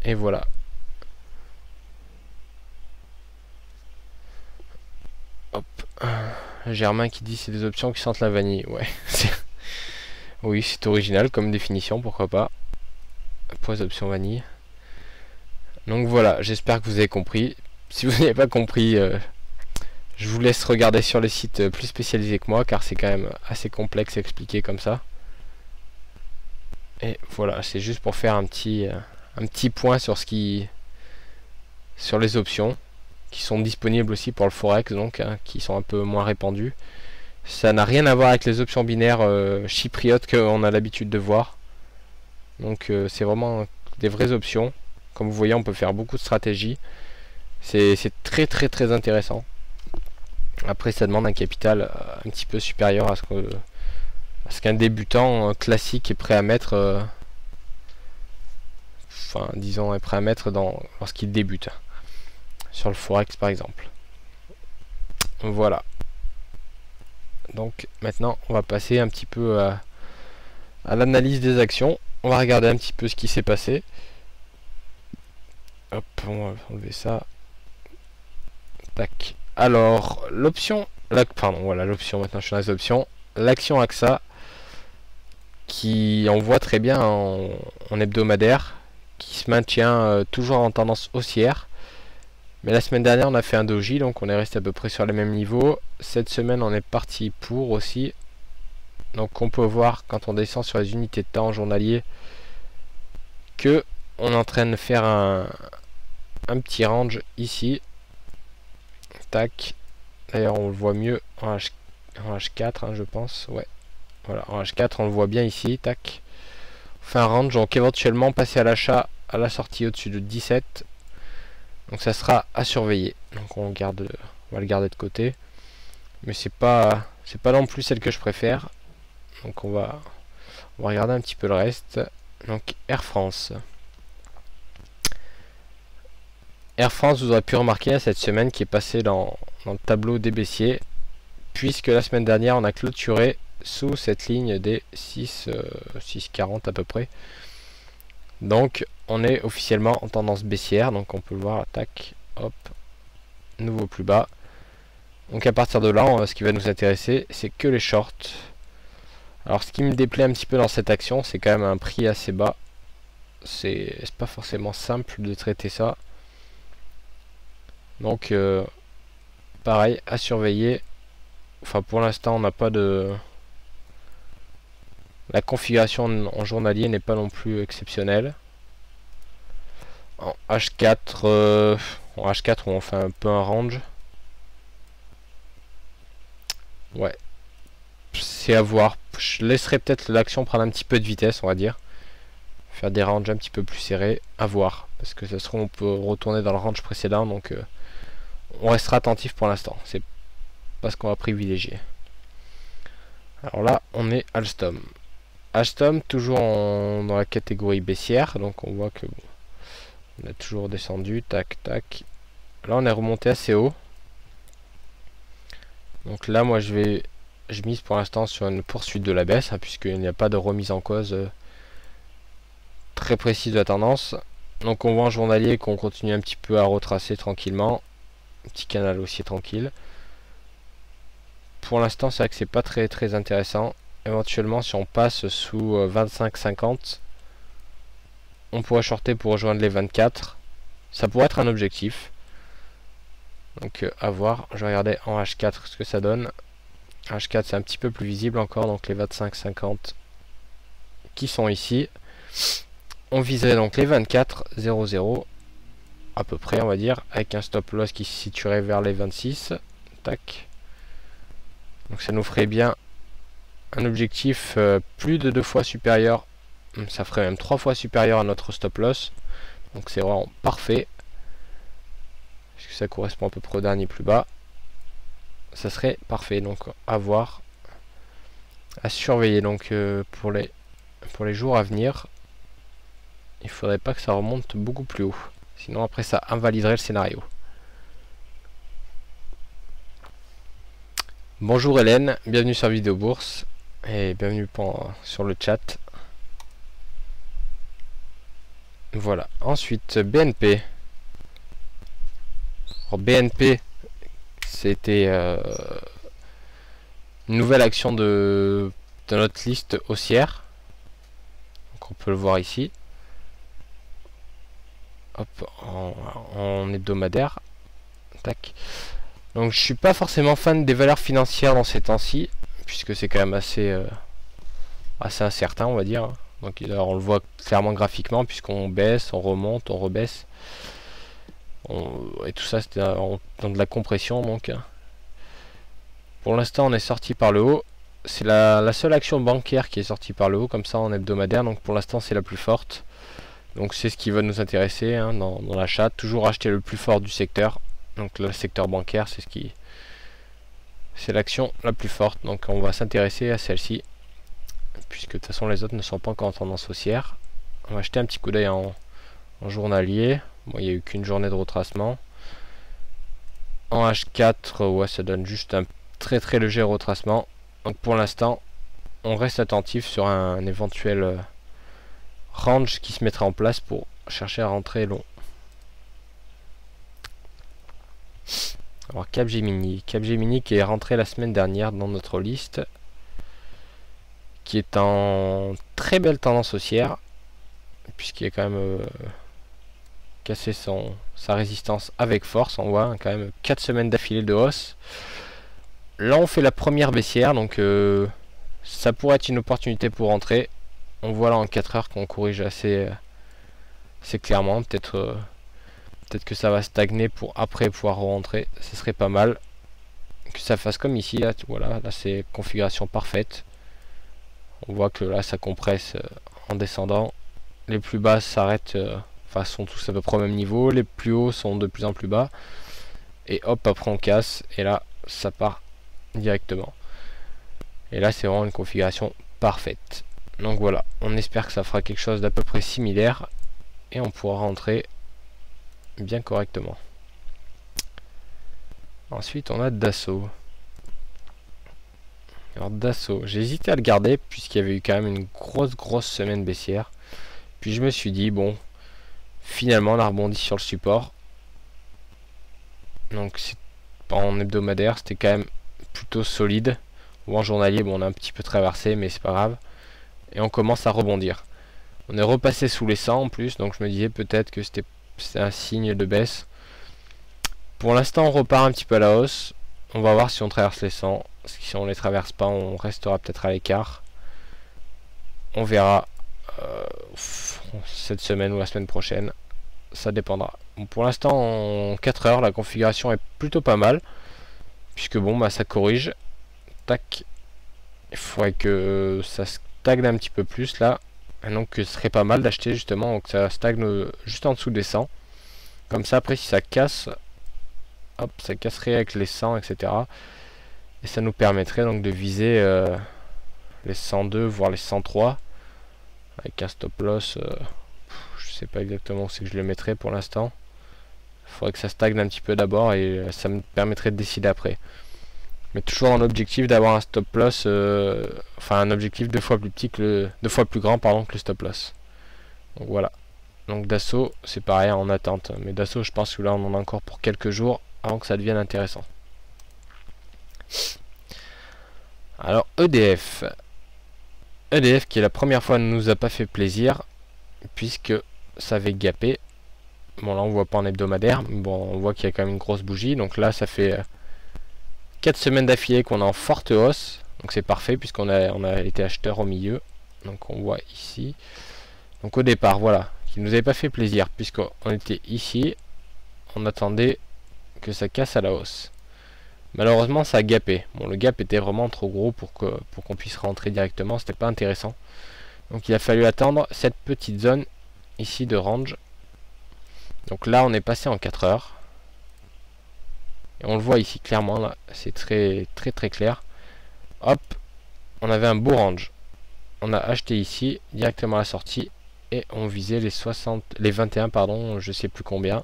Speaker 1: Et voilà. Hop. Germain qui dit c'est des options qui sentent la vanille. Ouais. Oui, c'est original comme définition, pourquoi pas. Pour les options vanille. Donc voilà, j'espère que vous avez compris. Si vous n'avez pas compris, je vous laisse regarder sur les sites plus spécialisés que moi, car c'est quand même assez complexe à expliquer comme ça. Et voilà, c'est juste pour faire un petit point sur sur les options qui sont disponibles aussi pour le Forex, donc qui sont un peu moins répandues. Ça n'a rien à voir avec les options binaires chypriotes qu'on a l'habitude de voir. Donc c'est vraiment des vraies options. Comme vous voyez, on peut faire beaucoup de stratégies. C'est très très très intéressant. Après, ça demande un capital un petit peu supérieur à ce qu'un débutant classique est prêt à mettre. Enfin, disons, est prêt à mettre lorsqu'il débute. Sur le Forex, par exemple. Voilà. Donc, maintenant, on va passer un petit peu à l'analyse des actions. On va regarder un petit peu ce qui s'est passé. Hop, on va enlever ça. Tac. Alors, l'option... Pardon, voilà, l'option, maintenant je suis dans les options. L'action AXA, qui on voit très bien en hebdomadaire, qui se maintient toujours en tendance haussière. Mais la semaine dernière, on a fait un doji, donc on est resté à peu près sur les mêmes niveaux. Cette semaine, on est parti pour aussi. Donc on peut voir, quand on descend sur les unités de temps journalier, que on est en train de faire un petit range ici. Tac. D'ailleurs, on le voit mieux en H4, je pense. Ouais. Voilà, en H4, on le voit bien ici. Tac. On fait un range, donc éventuellement passer à l'achat à la sortie au-dessus de 17. Donc ça sera à surveiller. Donc on va le garder de côté. Mais c'est pas non plus celle que je préfère. Donc on va regarder un petit peu le reste. Donc Air France. Air France, vous aurez pu remarquer cette semaine qui est passée dans le tableau des baissiers, puisque la semaine dernière on a clôturé sous cette ligne des 6,40 à peu près. Donc on est officiellement en tendance baissière, donc on peut le voir, tac, hop, nouveau plus bas. Donc à partir de là, ce qui va nous intéresser, c'est que les shorts. Alors ce qui me déplaît un petit peu dans cette action, c'est quand même un prix assez bas. C'est pas forcément simple de traiter ça. Donc pareil, à surveiller. Enfin pour l'instant on n'a pas de... La configuration en journalier n'est pas non plus exceptionnelle. En H4, on fait un peu un range. Ouais. C'est à voir. Je laisserai peut-être l'action prendre un petit peu de vitesse, on va dire. Faire des ranges un petit peu plus serrés. À voir. Parce que ça se trouve on peut retourner dans le range précédent. Donc on restera attentif pour l'instant. C'est pas ce qu'on va privilégier. Alors là, on est Alstom. Alstom, toujours dans la catégorie baissière. Donc on voit que on a toujours descendu. Tac, tac. Là, on est remonté assez haut. Donc là, moi, je mise pour l'instant sur une poursuite de la baisse, hein, puisqu'il n'y a pas de remise en cause très précise de la tendance. Donc on voit en journalier qu'on continue un petit peu à retracer tranquillement. Un petit canal aussi tranquille. Pour l'instant, c'est vrai que c'est pas très très intéressant. Éventuellement, si on passe sous 25,50, on pourrait shorter pour rejoindre les 24. Ça pourrait être un objectif. Donc à voir. Je vais regarder en H4 ce que ça donne. H4 c'est un petit peu plus visible encore, donc les 25,50 qui sont ici. On viserait donc les 24,00 à peu près, on va dire, avec un stop loss qui se situerait vers les 26. Tac. Donc ça nous ferait bien un objectif plus de 2 fois supérieur. Ça ferait même 3 fois supérieur à notre stop loss. Donc c'est vraiment parfait. Parce que ça correspond à peu près au dernier plus bas. Ça serait parfait, donc à voir, à surveiller donc pour les jours à venir. il faudrait pas que ça remonte beaucoup plus haut. Sinon après ça invaliderait le scénario. Bonjour Hélène, bienvenue sur Vidéo Bourse et bienvenue sur le chat. Voilà, ensuite BNP. Alors, BNP, c'était une nouvelle action de notre liste haussière. Donc on peut le voir ici. Hop, en hebdomadaire. Tac. Donc je suis pas forcément fan des valeurs financières dans ces temps-ci, puisque c'est quand même assez incertain, on va dire. Donc alors, on le voit clairement graphiquement, puisqu'on baisse, on remonte, on rebaisse. Et tout ça c'était dans de la compression. Donc pour l'instant on est sorti par le haut. C'est la seule action bancaire qui est sortie par le haut, comme ça en hebdomadaire. Donc pour l'instant c'est la plus forte. Donc c'est ce qui va nous intéresser hein, dans l'achat. Toujours acheter le plus fort du secteur. Donc le secteur bancaire, c'est l'action la plus forte. Donc on va s'intéresser à celle-ci. Puisque de toute façon les autres ne sont pas encore en tendance haussière. On va jeter un petit coup d'œil en journalier. Bon, il n'y a eu qu'une journée de retracement. En H4, ouais, ça donne juste un très très léger retracement. Donc pour l'instant, on reste attentif sur un éventuel range qui se mettra en place pour chercher à rentrer long. Alors Capgemini qui est rentré la semaine dernière dans notre liste, qui est en très belle tendance haussière, puisqu'il a quand même cassé sa résistance avec force. On voit hein, quand même 4 semaines d'affilée de hausse. Là on fait la première baissière, donc ça pourrait être une opportunité pour rentrer. On voit là en 4 heures qu'on corrige assez clairement. Peut-être que ça va stagner pour après pouvoir rentrer. Ce serait pas mal que ça fasse comme ici. Là, voilà, là c'est configuration parfaite. On voit que là ça compresse en descendant. Les plus bas s'arrêtent, enfin sont tous à peu près au même niveau. Les plus hauts sont de plus en plus bas. Et hop, après on casse. Et là ça part directement. Et là c'est vraiment une configuration parfaite. Donc voilà, on espère que ça fera quelque chose d'à peu près similaire. Et on pourra rentrer bien correctement. Ensuite on a Dassault. Alors Dassault, j'ai hésité à le garder puisqu'il y avait eu quand même une grosse semaine baissière. Puis je me suis dit bon, finalement on a rebondi sur le support. Donc en hebdomadaire c'était quand même plutôt solide. Ou en journalier, bon on a un petit peu traversé mais c'est pas grave. Et on commence à rebondir. On est repassé sous les 100 en plus, donc je me disais peut-être que c'était un signe de baisse. Pour l'instant on repart un petit peu à la hausse. On va voir si on traverse les 100. Parce que si on les traverse pas, on restera peut-être à l'écart. On verra cette semaine ou la semaine prochaine. Ça dépendra. Bon, pour l'instant en 4 heures la configuration est plutôt pas mal. Puisque bon bah ça corrige. Tac. Il faudrait que ça stagne un petit peu plus là. Et donc ce serait pas mal d'acheter justement. Donc ça stagne juste en dessous des 100. Comme ça après si ça casse, hop, ça casserait avec les 100 etc. Et ça nous permettrait donc de viser les 102 voire les 103 avec un stop loss. Je sais pas exactement où c'est que je le mettrais pour l'instant. Il faudrait que ça stagne un petit peu d'abord et ça me permettrait de décider après. Mais toujours dans l'objectif d'avoir un stop loss, enfin un objectif 2 fois plus petit que 2 fois plus grand pardon que le stop loss. Donc voilà. Donc Dassault c'est pareil en attente. Mais Dassault je pense que là on en a encore pour quelques jours avant que ça devienne intéressant. Alors EDF. EDF qui est la première fois ne nous a pas fait plaisir puisque ça avait gapé. Bon là on voit pas en hebdomadaire, mais bon on voit qu'il y a quand même une grosse bougie. Donc là ça fait 4 semaines d'affilée qu'on est en forte hausse. Donc c'est parfait puisqu'on a été acheteur au milieu. Donc on voit ici. Donc au départ voilà, qui nous avait pas fait plaisir puisqu'on était ici. On attendait que ça casse à la hausse. Malheureusement ça a gapé. Bon le gap était vraiment trop gros pour qu'on puisse rentrer directement. C'était pas intéressant. Donc il a fallu attendre cette petite zone ici de range. Donc là on est passé en 4 heures. Et on le voit ici clairement là. C'est très clair. Hop. On avait un beau range. On a acheté ici directement à la sortie. et on visait les 21 pardon, je sais plus combien,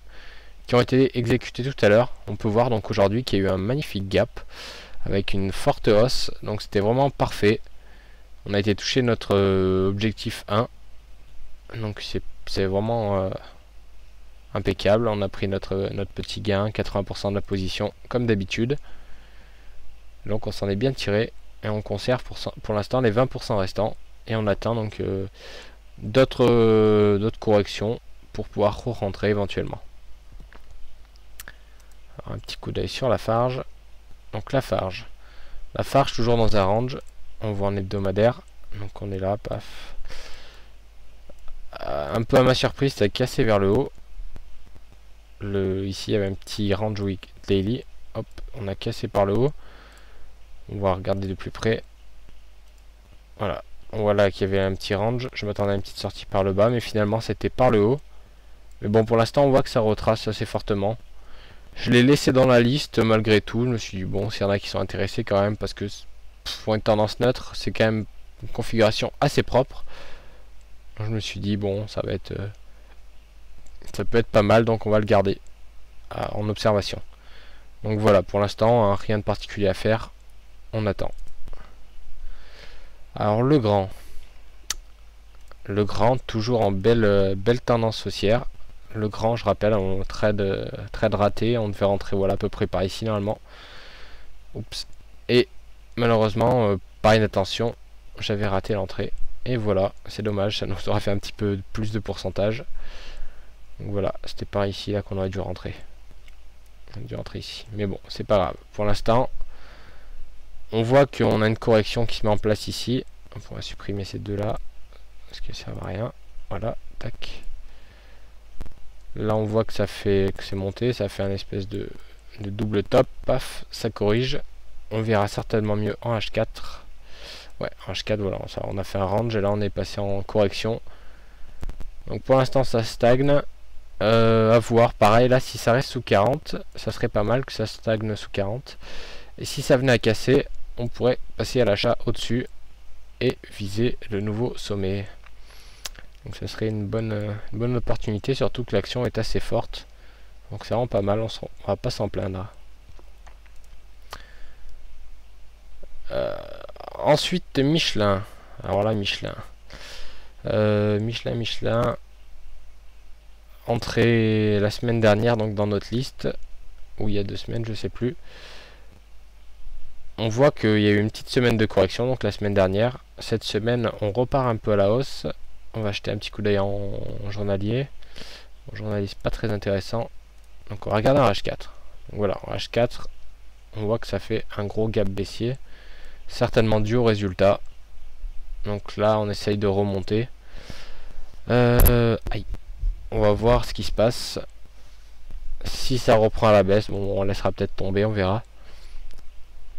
Speaker 1: qui ont été exécutés tout à l'heure. On peut voir donc aujourd'hui qu'il y a eu un magnifique gap avec une forte hausse, donc c'était vraiment parfait. On a été touché notre objectif 1, donc c'est vraiment impeccable. On a pris notre petit gain, 80% de la position comme d'habitude, donc on s'en est bien tiré et on conserve pour l'instant les 20% restants et on attend donc d'autres corrections pour pouvoir rentrer éventuellement. Alors, un petit coup d'œil sur la Farge. Donc la Farge toujours dans un range, on voit en hebdomadaire, donc on est là, paf. Un peu à ma surprise, ça a cassé vers le haut. Ici il y avait un petit range week daily, hop, on a cassé par le haut. On va regarder de plus près. Voilà, on voit là qu'il y avait un petit range, je m'attendais à une petite sortie par le bas, mais finalement c'était par le haut. Mais bon, pour l'instant on voit que ça retrace assez fortement. Je l'ai laissé dans la liste malgré tout. Je me suis dit bon, s'il y en a qui sont intéressés quand même, parce que pour une tendance neutre, c'est quand même une configuration assez propre. Donc, je me suis dit bon, ça peut être pas mal, donc on va le garder en observation. Donc voilà, pour l'instant, hein, rien de particulier à faire. On attend. Alors le grand, toujours en belle tendance haussière. Le grand, je rappelle, on trade raté, on devait rentrer voilà à peu près par ici normalement. Oups. Et malheureusement, par inattention, j'avais raté l'entrée. Et voilà, c'est dommage, ça nous aurait fait un petit peu plus de pourcentage. Donc voilà, c'était par ici là qu'on aurait dû rentrer. On a dû rentrer ici. Mais bon, c'est pas grave. Pour l'instant, on voit qu'on a une correction qui se met en place ici. On pourrait supprimer ces deux là, parce qu'elles servent à rien. Voilà, tac. Là on voit que c'est monté, ça fait un espèce de double top, paf, ça corrige. On verra certainement mieux en H4. Ouais, en H4, voilà, on a fait un range et là on est passé en correction. Donc pour l'instant ça stagne. À voir, pareil, là si ça reste sous 40, ça serait pas mal que ça stagne sous 40. Et si ça venait à casser, on pourrait passer à l'achat au-dessus et viser le nouveau sommet. Donc ça serait une bonne opportunité, surtout que l'action est assez forte. Donc c'est vraiment pas mal, on va pas s'en plaindre. Ensuite Michelin. Alors là Michelin. Michelin. Entrée la semaine dernière donc dans notre liste. Ou il y a 2 semaines, je sais plus. On voit qu'il y a eu une petite semaine de correction, donc la semaine dernière. Cette semaine on repart un peu à la hausse. On va jeter un petit coup d'œil en journalier. En journalier, c'est pas très intéressant. Donc on va regarder en H4. Donc voilà, en H4, on voit que ça fait un gros gap baissier. Certainement dû au résultat. Donc là, on essaye de remonter. Aïe. On va voir ce qui se passe. Si ça reprend à la baisse, bon, on laissera peut-être tomber, on verra.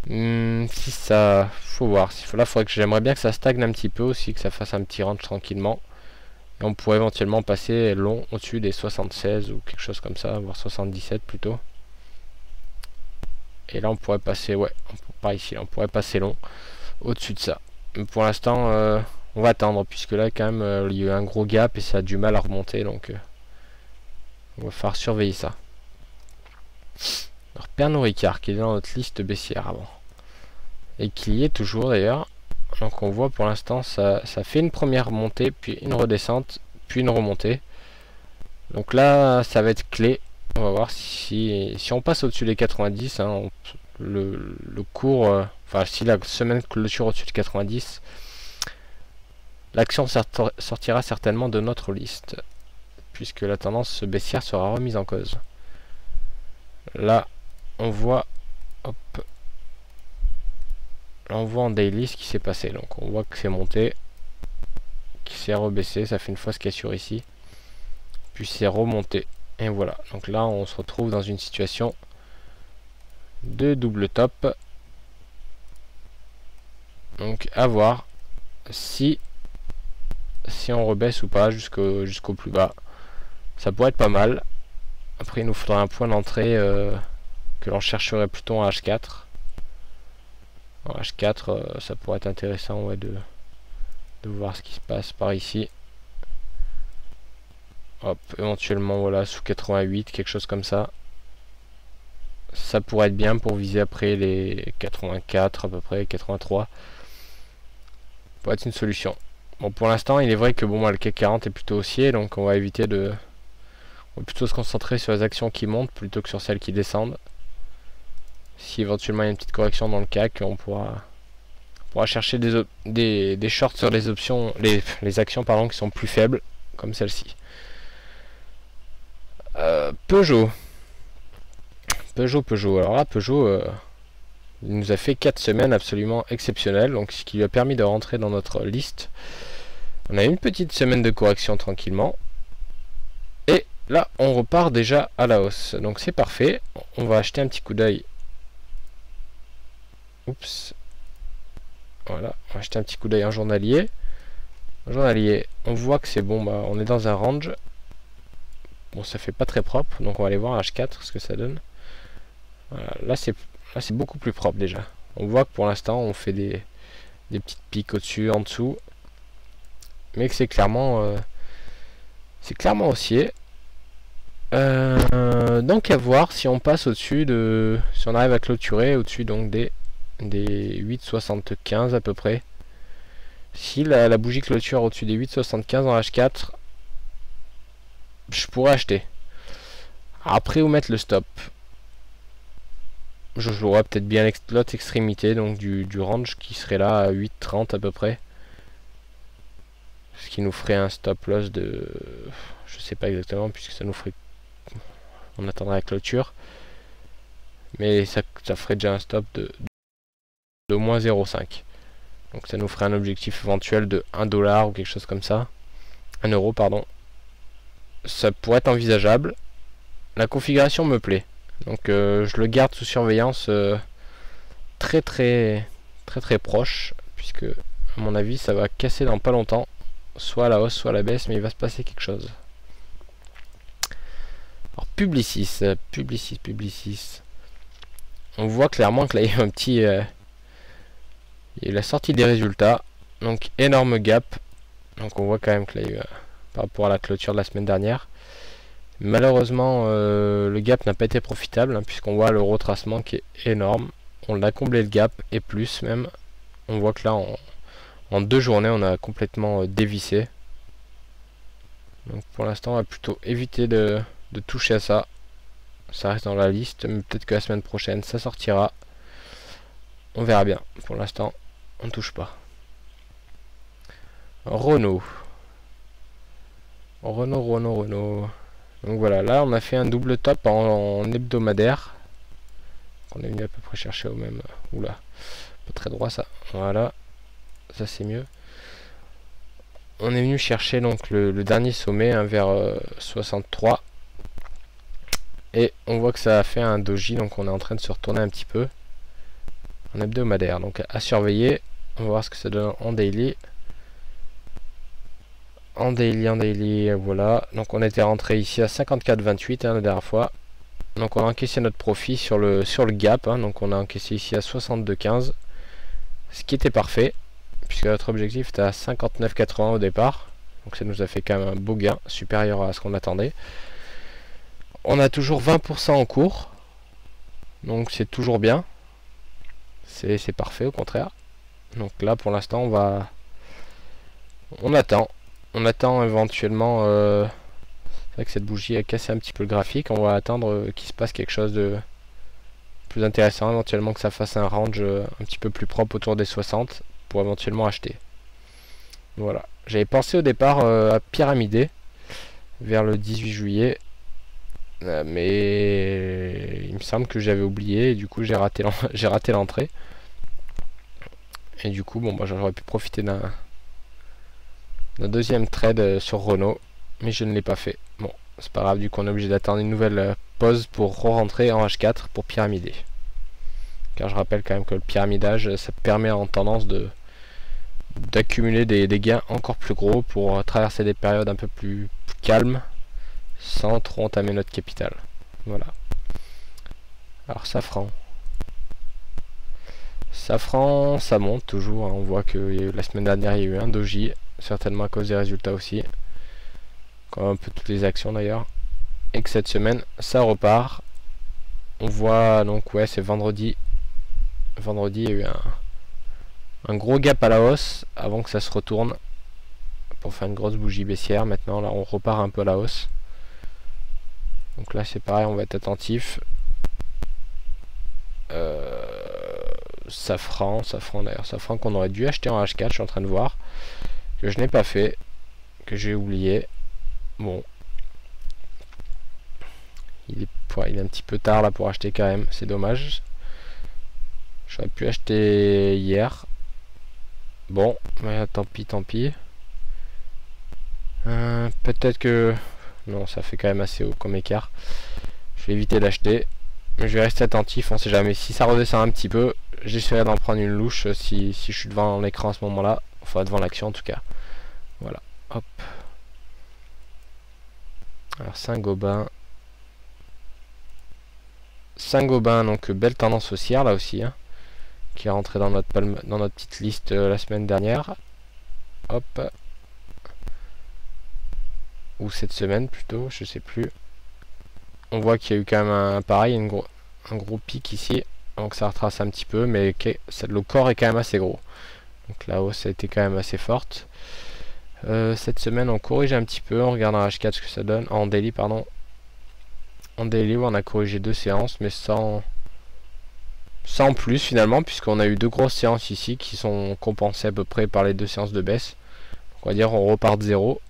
Speaker 1: Si ça, faut voir. Là, j'aimerais bien que ça stagne un petit peu aussi, que ça fasse un petit range tranquillement. Et on pourrait éventuellement passer long au-dessus des 76 ou quelque chose comme ça, voire 77 plutôt. Et là, on pourrait passer, ouais, par ici, on pourrait passer long au-dessus de ça. Mais pour l'instant, on va attendre, puisque là, quand même, il y a eu un gros gap et ça a du mal à remonter, donc on va falloir surveiller ça. Alors Pernod Ricard qui est dans notre liste baissière avant et qui y est toujours d'ailleurs. Donc on voit pour l'instant ça fait une première montée, puis une redescente, puis une remontée. Donc là ça va être clé. On va voir si on passe au-dessus des 90, hein, le cours, enfin si la semaine clôture au-dessus de 90, l'action sortira certainement de notre liste, puisque la tendance baissière sera remise en cause. Là on voit, hop, là on voit en daily ce qui s'est passé. Donc on voit que c'est monté, qui s'est rebaissé, ça fait une fausse cassure ici, puis c'est remonté, et voilà. Donc là on se retrouve dans une situation de double top. Donc à voir si on rebaisse ou pas jusqu'au plus bas. Ça pourrait être pas mal. Après il nous faudra un point d'entrée que l'on chercherait plutôt en H4. En H4 ça pourrait être intéressant, ouais, de voir ce qui se passe par ici. Hop, éventuellement voilà, sous 88, quelque chose comme ça. Ça pourrait être bien pour viser après les 84 à peu près, 83. Pourrait être une solution. Bon, pour l'instant, il est vrai que bon, moi, le CAC 40 est plutôt haussier, donc on va éviter de... On va plutôt se concentrer sur les actions qui montent plutôt que sur celles qui descendent. Si éventuellement il y a une petite correction dans le CAC, on pourra chercher des shorts sur les options, les actions pardon, qui sont plus faibles, comme celle-ci. Peugeot. Alors là, Peugeot, il nous a fait 4 semaines absolument exceptionnelles, donc ce qui lui a permis de rentrer dans notre liste. On a une petite semaine de correction tranquillement. Et là, on repart déjà à la hausse. Donc c'est parfait. On va acheter un petit coup d'œil. Oups. Voilà, on va acheter un petit coup d'œil en journalier. En journalier, on voit que c'est bon, bah, on est dans un range. Bon, ça fait pas très propre, donc on va aller voir H4 ce que ça donne. Voilà, là c'est beaucoup plus propre déjà. On voit que pour l'instant on fait des petites piques au-dessus, en dessous. Mais que c'est clairement haussier. Donc à voir si on passe au-dessus de... Si on arrive à clôturer au-dessus donc des 8,75 à peu près. Si la bougie clôture au-dessus des 8,75 en H4, je pourrais acheter. Après où mettre le stop? Je jouerais peut-être bien l'autre extrémité, donc du range qui serait là à 8,30 à peu près. Ce qui nous ferait un stop loss de... Je sais pas exactement, puisque ça nous ferait... On attendrait la clôture. Mais ça ferait déjà un stop de moins 0,5. Donc ça nous ferait un objectif éventuel de 1 dollar ou quelque chose comme ça. 1 euro, pardon. Ça pourrait être envisageable. La configuration me plaît. Donc je le garde sous surveillance très proche. Puisque à mon avis ça va casser dans pas longtemps. Soit à la hausse, soit à la baisse, mais il va se passer quelque chose. Alors Publicis. On voit clairement que là il y a un petit... il y a la sortie des résultats. Donc énorme gap. Donc on voit quand même que là il y a, par rapport à la clôture de la semaine dernière. Malheureusement le gap n'a pas été profitable, hein, puisqu'on voit le retracement qui est énorme. On l'a comblé le gap et plus même. On voit que là en 2 journées on a complètement dévissé. Donc pour l'instant on va plutôt éviter de toucher à ça. Ça reste dans la liste, mais peut-être que la semaine prochaine ça sortira. On verra bien. Pour l'instant on ne touche pas. Renault. Donc voilà, là on a fait un double top en hebdomadaire. On est venu à peu près chercher au même... Oula, pas très droit ça. Voilà, ça c'est mieux. On est venu chercher donc le dernier sommet, hein, vers 63. Et on voit que ça a fait un doji, donc on est en train de se retourner un petit peu. En hebdomadaire, donc à surveiller. On va voir ce que ça donne en daily. En daily, voilà. Donc on était rentré ici à 54,28 hein, la dernière fois. Donc on a encaissé notre profit sur le gap. Hein, donc on a encaissé ici à 62,15. Ce qui était parfait, puisque notre objectif était à 59,80 au départ. Donc ça nous a fait quand même un beau gain, supérieur à ce qu'on attendait. On a toujours 20% en cours. Donc c'est toujours bien. C'est parfait au contraire. Donc là pour l'instant on attend. On attend éventuellement... c'est vrai que cette bougie a cassé un petit peu le graphique. On va attendre qu'il se passe quelque chose de plus intéressant. Éventuellement que ça fasse un range un petit peu plus propre autour des 60 pour éventuellement acheter. Voilà. J'avais pensé au départ à pyramider vers le 18 juillet. Mais il me semble que j'avais oublié. Et du coup j'ai raté l'entrée. Et du coup bon bah j'aurais pu profiter d'un deuxième trade sur Renault, mais je ne l'ai pas fait. Bon, c'est pas grave, du coup on est obligé d'attendre une nouvelle pause pour rentrer en H4 pour pyramider. Car je rappelle quand même que le pyramidage, ça permet en tendance d'accumuler des gains encore plus gros pour traverser des périodes un peu plus calmes sans trop entamer notre capital. Voilà. Alors Safran. Safran, ça monte toujours, hein. On voit que la semaine dernière il y a eu un doji, certainement à cause des résultats aussi. comme un peu toutes les actions d'ailleurs, et que cette semaine ça repart. On voit donc ouais, c'est vendredi. Vendredi il y a eu un gros gap à la hausse avant que ça se retourne pour faire une grosse bougie baissière. Maintenant là on repart un peu à la hausse. Donc là c'est pareil, on va être attentif. Safran d'ailleurs, Safran qu'on aurait dû acheter en H4, je suis en train de voir, que je n'ai pas fait, que j'ai oublié. Bon, il est un petit peu tard là pour acheter quand même, c'est dommage. J'aurais pu acheter hier. Bon, mais tant pis, tant pis. Peut-être que... Non, ça fait quand même assez haut comme écart. Je vais éviter d'acheter. Mais je vais rester attentif, on sait jamais. Si ça redescend un petit peu, j'essaierai d'en prendre une louche si je suis devant l'écran à ce moment-là. Enfin, devant l'action en tout cas. Voilà, hop. Alors Saint-Gobain. Saint-Gobain, donc belle tendance haussière là aussi. Hein, qui est rentré dans notre petite liste la semaine dernière. Hop. Ou cette semaine plutôt, je sais plus. On voit qu'il y a eu quand même pareil, un gros pic ici. Donc ça retrace un petit peu, mais le corps est quand même assez gros. Donc la hausse a été quand même assez forte. Cette semaine on corrige un petit peu, on regarde en H4 ce que ça donne. En daily pardon. En daily où on a corrigé 2 séances, mais sans plus finalement, puisqu'on a eu 2 grosses séances ici qui sont compensées à peu près par les 2 séances de baisse. Donc on va dire on repart de zéro.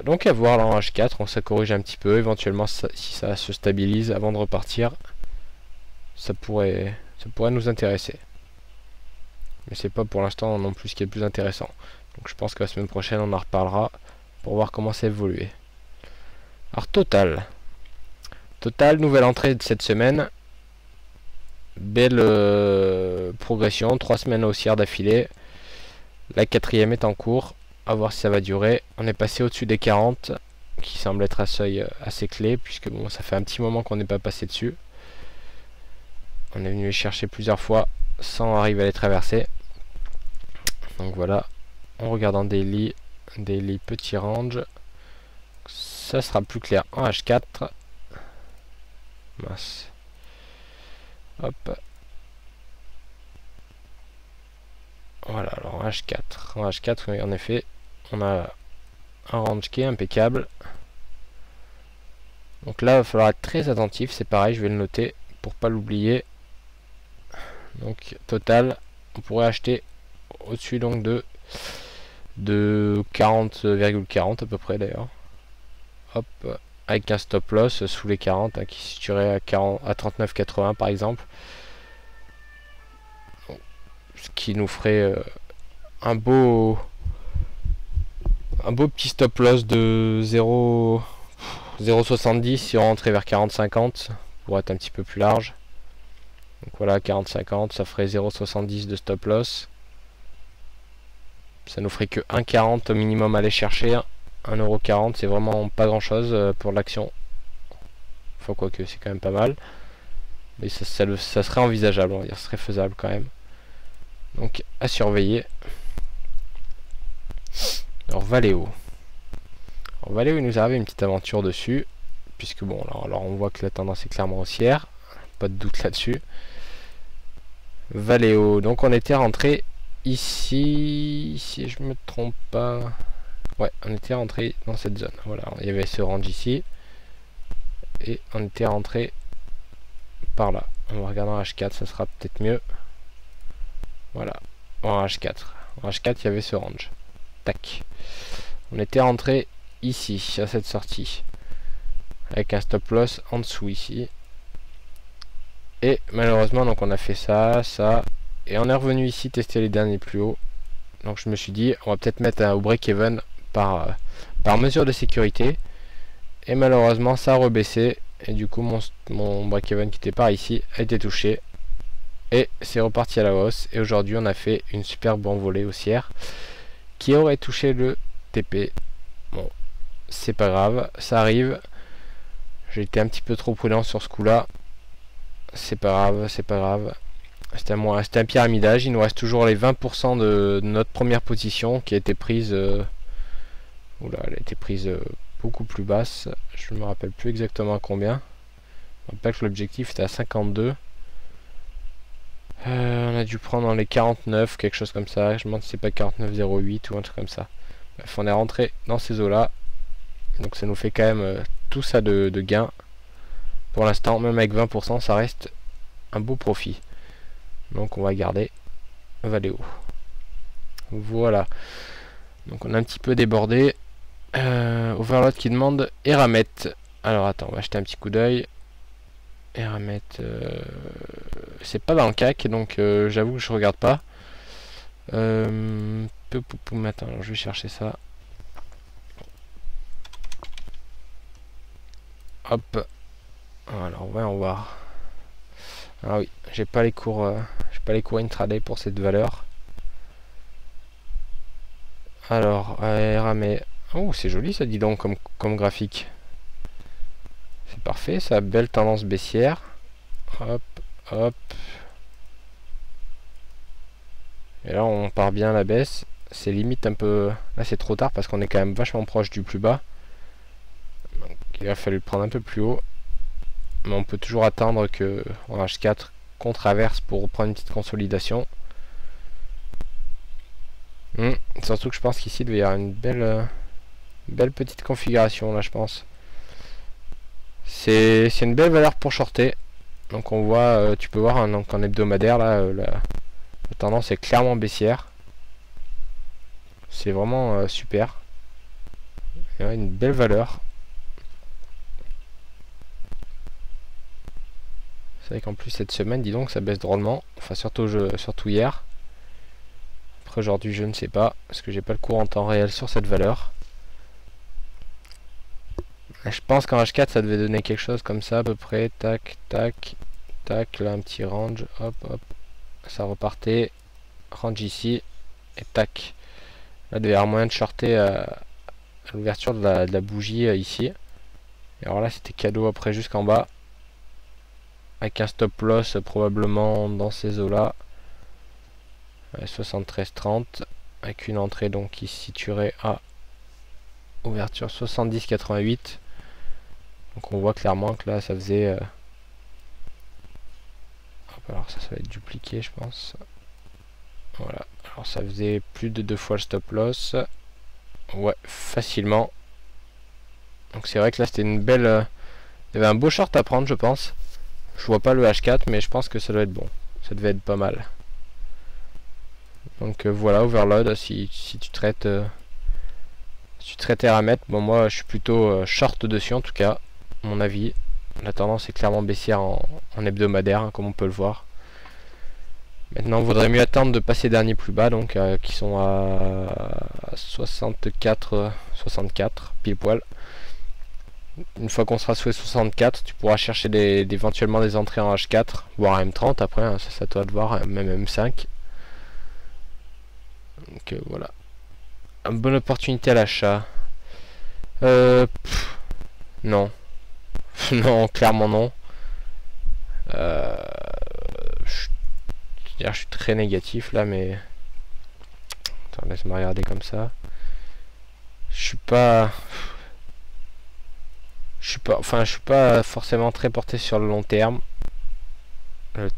Speaker 1: Donc à voir là en H4, on se corrige un petit peu, éventuellement si ça se stabilise avant de repartir, ça pourrait nous intéresser. Mais c'est pas pour l'instant non plus ce qui est le plus intéressant. Donc je pense que la semaine prochaine on en reparlera pour voir comment ça évolue. Alors Total, nouvelle entrée de cette semaine. Belle progression, 3 semaines haussières d'affilée. La 4e est en cours. À voir si ça va durer. On est passé au-dessus des 40, qui semble être un seuil assez clé, puisque bon, ça fait un petit moment qu'on n'est pas passé dessus. On est venu les chercher plusieurs fois sans arriver à les traverser. Donc voilà, on regarde en daily petit range. Ça sera plus clair en H4. Mince. Hop. Voilà, alors en H4. En H4, oui, en effet, on a un range qui est impeccable. Donc là, il va falloir être très attentif. C'est pareil, je vais le noter pour pas l'oublier. Donc Total, on pourrait acheter au-dessus donc de 40,40 à peu près d'ailleurs. Hop, avec un stop loss sous les 40 hein, qui se situerait à 39,80 par exemple. Ce qui nous ferait un beau petit stop loss de 0,70 si on rentrait vers 40,50 pour être un petit peu plus large. Donc voilà, 40,50 ça ferait 0,70 de stop loss. Ça nous ferait que 1,40 au minimum à aller chercher. 1,40 c'est vraiment pas grand chose pour l'action. Enfin quoique c'est quand même pas mal. Mais ça serait envisageable, on va dire, ce serait faisable quand même. Donc à surveiller. Alors Valeo. Alors Valeo il nous arrive une petite aventure dessus. Puisque bon alors on voit que la tendance est clairement haussière. Pas de doute là-dessus. Valeo. Donc on était rentré ici. Si je me trompe pas. Ouais, on était rentré dans cette zone. Voilà, il y avait ce range ici. Et on était rentré par là. On va regarder en H4, ça sera peut-être mieux. Voilà, en H4. En H4, il y avait ce range. Tac. On était rentré ici, à cette sortie. Avec un stop loss en dessous ici. Et malheureusement, donc on a fait ça. Et on est revenu ici tester les derniers plus hauts. Donc je me suis dit, on va peut-être mettre au break-even par mesure de sécurité. Et malheureusement, ça a rebaissé. Et du coup, mon break-even qui était par ici a été touché. Et c'est reparti à la hausse. Et aujourd'hui, on a fait une superbe envolée haussière qui aurait touché le TP. Bon, c'est pas grave, ça arrive. J'ai été un petit peu trop prudent sur ce coup-là. C'est pas grave, c'est pas grave. C'était un pyramidage. Il nous reste toujours les 20% de notre première position qui a été prise Oula, elle a été prise beaucoup plus basse. Je ne me rappelle plus exactement à combien. Je me rappelle que l'objectif était à 52. On a dû prendre dans les 49, quelque chose comme ça. Je me demande si c'est pas 49,08 ou un truc comme ça. Bref, on est rentré dans ces eaux-là. Donc ça nous fait quand même tout ça de gain. Pour l'instant, même avec 20%, ça reste un beau profit. Donc on va garder Valeo. Voilà. Donc on a un petit peu débordé. Overload qui demande Eramet. Alors attends, on va jeter un petit coup d'œil. Eramet, c'est pas dans le CAC, donc j'avoue que je regarde pas. Attends, alors je vais chercher ça. Hop. Alors voyons voir. Ah oui, j'ai pas les cours intraday pour cette valeur. Alors, Eramet. Oh, c'est joli ça, dis donc, comme graphique. C'est parfait, ça a belle tendance baissière. Hop, hop. Et là, on part bien à la baisse. C'est limite un peu... Là, c'est trop tard parce qu'on est quand même vachement proche du plus bas. Donc, il a fallu le prendre un peu plus haut. Mais on peut toujours attendre que en H4 qu'on traverse pour prendre une petite consolidation. Surtout que je pense qu'ici, il devait y avoir une belle petite configuration, là, je pense. C'est une belle valeur pour shorter. Donc on voit, tu peux voir en hebdomadaire là, la tendance est clairement baissière. C'est vraiment super. Et ouais, une belle valeur. C'est vrai qu'en plus cette semaine, dis donc, ça baisse drôlement. Enfin surtout hier. Après aujourd'hui, je ne sais pas parce que j'ai pas le cours en temps réel sur cette valeur. Je pense qu'en H4 ça devait donner quelque chose comme ça à peu près. Tac, tac, tac. Là un petit range. Hop, hop. Ça repartait. Range ici. Et tac. Là il devait y avoir moyen de shorter à l'ouverture de la bougie ici. Et alors là c'était cadeau après jusqu'en bas. Avec un stop loss probablement dans ces eaux là. 73,30. Avec une entrée donc qui se situerait à ouverture 70,88. Donc on voit clairement que là ça faisait... Hop, alors ça va être dupliqué je pense. Voilà, alors ça faisait plus de 2 fois le stop loss. Ouais, facilement. Donc c'est vrai que là c'était une belle... Il y avait un beau short à prendre je pense. Je vois pas le H4 mais je pense que ça doit être bon. Ça devait être pas mal. Donc voilà, overload si tu traites... Si tu traites Eramet, bon moi je suis plutôt short dessus en tout cas. Mon avis, la tendance est clairement baissière en hebdomadaire, hein, comme on peut le voir. Maintenant, il vaudrait mieux attendre de passer dernier plus bas, donc qui sont à 64, pile poil. Une fois qu'on sera sous les 64, tu pourras chercher éventuellement des entrées en H4, voire M30 après, hein, ça c'est à toi de voir, même M5. Donc voilà. Une bonne opportunité à l'achat. Non. Non, clairement non. Je suis très négatif là, mais... Attends, laisse-moi regarder comme ça. Je suis pas... Enfin, je suis pas forcément très porté sur le long terme.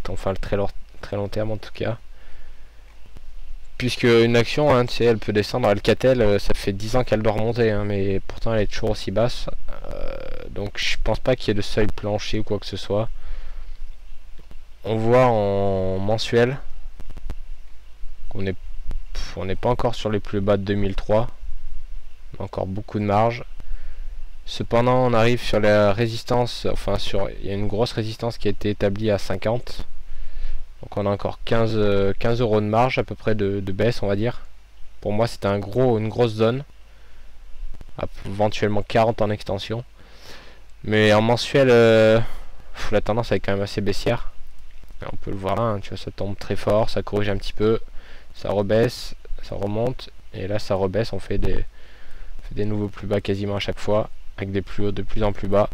Speaker 1: Enfin, le très long terme en tout cas. Puisque une action, hein, tu sais, elle peut descendre. Alcatel, ça fait 10 ans qu'elle doit remonter, hein, mais pourtant elle est toujours aussi basse. Donc je pense pas qu'il y ait de seuil plancher ou quoi que ce soit. On voit en mensuel qu'on n'est pas encore sur les plus bas de 2003. On a encore beaucoup de marge. Cependant, on arrive sur la résistance, il y a une grosse résistance qui a été établie à 50. Donc on a encore 15 euros de marge à peu près de baisse, on va dire. Pour moi, c'était une grosse zone. Éventuellement 40 en extension. Mais en mensuel, la tendance est quand même assez baissière. On peut le voir là, hein, tu vois, ça tombe très fort, ça corrige un petit peu, ça rebaisse, ça remonte, et là ça rebaisse, on fait des nouveaux plus bas quasiment à chaque fois, avec des plus hauts de plus en plus bas.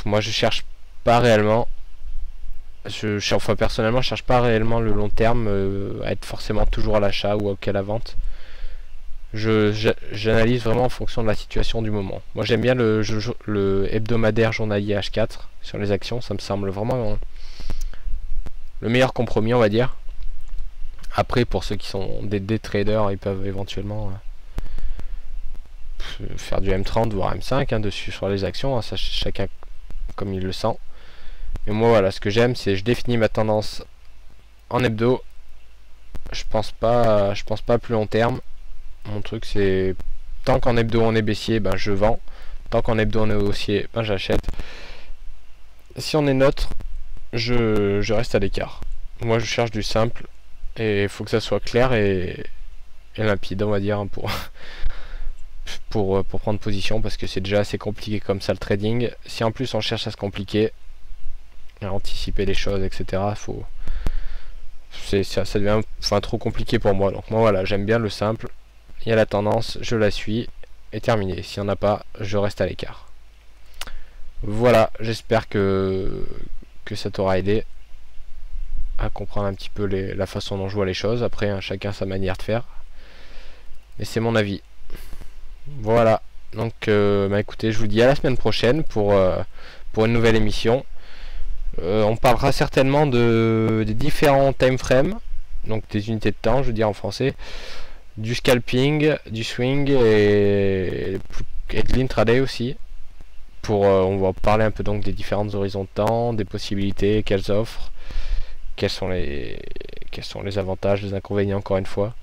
Speaker 1: Moi je cherche pas réellement, enfin personnellement je cherche pas réellement le long terme à être forcément toujours à l'achat ou à la vente. J'analyse vraiment en fonction de la situation du moment. Moi j'aime bien le hebdomadaire journalier H4 sur les actions, ça me semble vraiment le meilleur compromis, on va dire. Après, pour ceux qui sont des day traders, ils peuvent éventuellement faire du M30 voire M5 dessus sur les actions, ça chacun comme il le sent. Mais moi voilà, ce que j'aime, c'est je définis ma tendance en hebdo. Je pense pas plus long terme. Mon truc c'est tant qu'en hebdo on est baissier, ben je vends. Tant qu'en hebdo on est haussier, ben j'achète. Si on est neutre, je reste à l'écart. Moi je cherche du simple et il faut que ça soit clair et limpide, on va dire, pour prendre position, parce que c'est déjà assez compliqué comme ça le trading. Si en plus on cherche à se compliquer, à anticiper les choses, etc., ça devient trop compliqué pour moi. Donc moi voilà, j'aime bien le simple. Il y a la tendance, je la suis et terminé. S'il n'y en a pas, je reste à l'écart. Voilà, j'espère que ça t'aura aidé à comprendre un petit peu la façon dont je vois les choses. Après, hein, chacun sa manière de faire. Mais c'est mon avis. Voilà. Donc, bah écoutez, je vous dis à la semaine prochaine pour une nouvelle émission. On parlera certainement des différents time frames, donc des unités de temps, je veux dire en français, du scalping, du swing et de l'intraday aussi. On va parler un peu donc des différentes horizons de temps, des possibilités qu'elles offrent, quels sont les avantages, les inconvénients, encore une fois.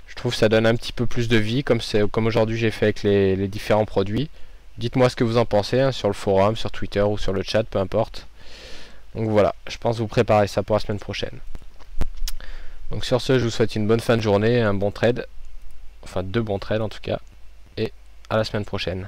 Speaker 1: Je trouve que ça donne un petit peu plus de vie, comme aujourd'hui j'ai fait avec les différents produits. Dites-moi ce que vous en pensez, hein, sur le forum, sur Twitter ou sur le chat, peu importe. Donc voilà, je pense vous préparer ça pour la semaine prochaine. Donc sur ce, je vous souhaite une bonne fin de journée, un bon trade, enfin 2 bons trades en tout cas, et à la semaine prochaine.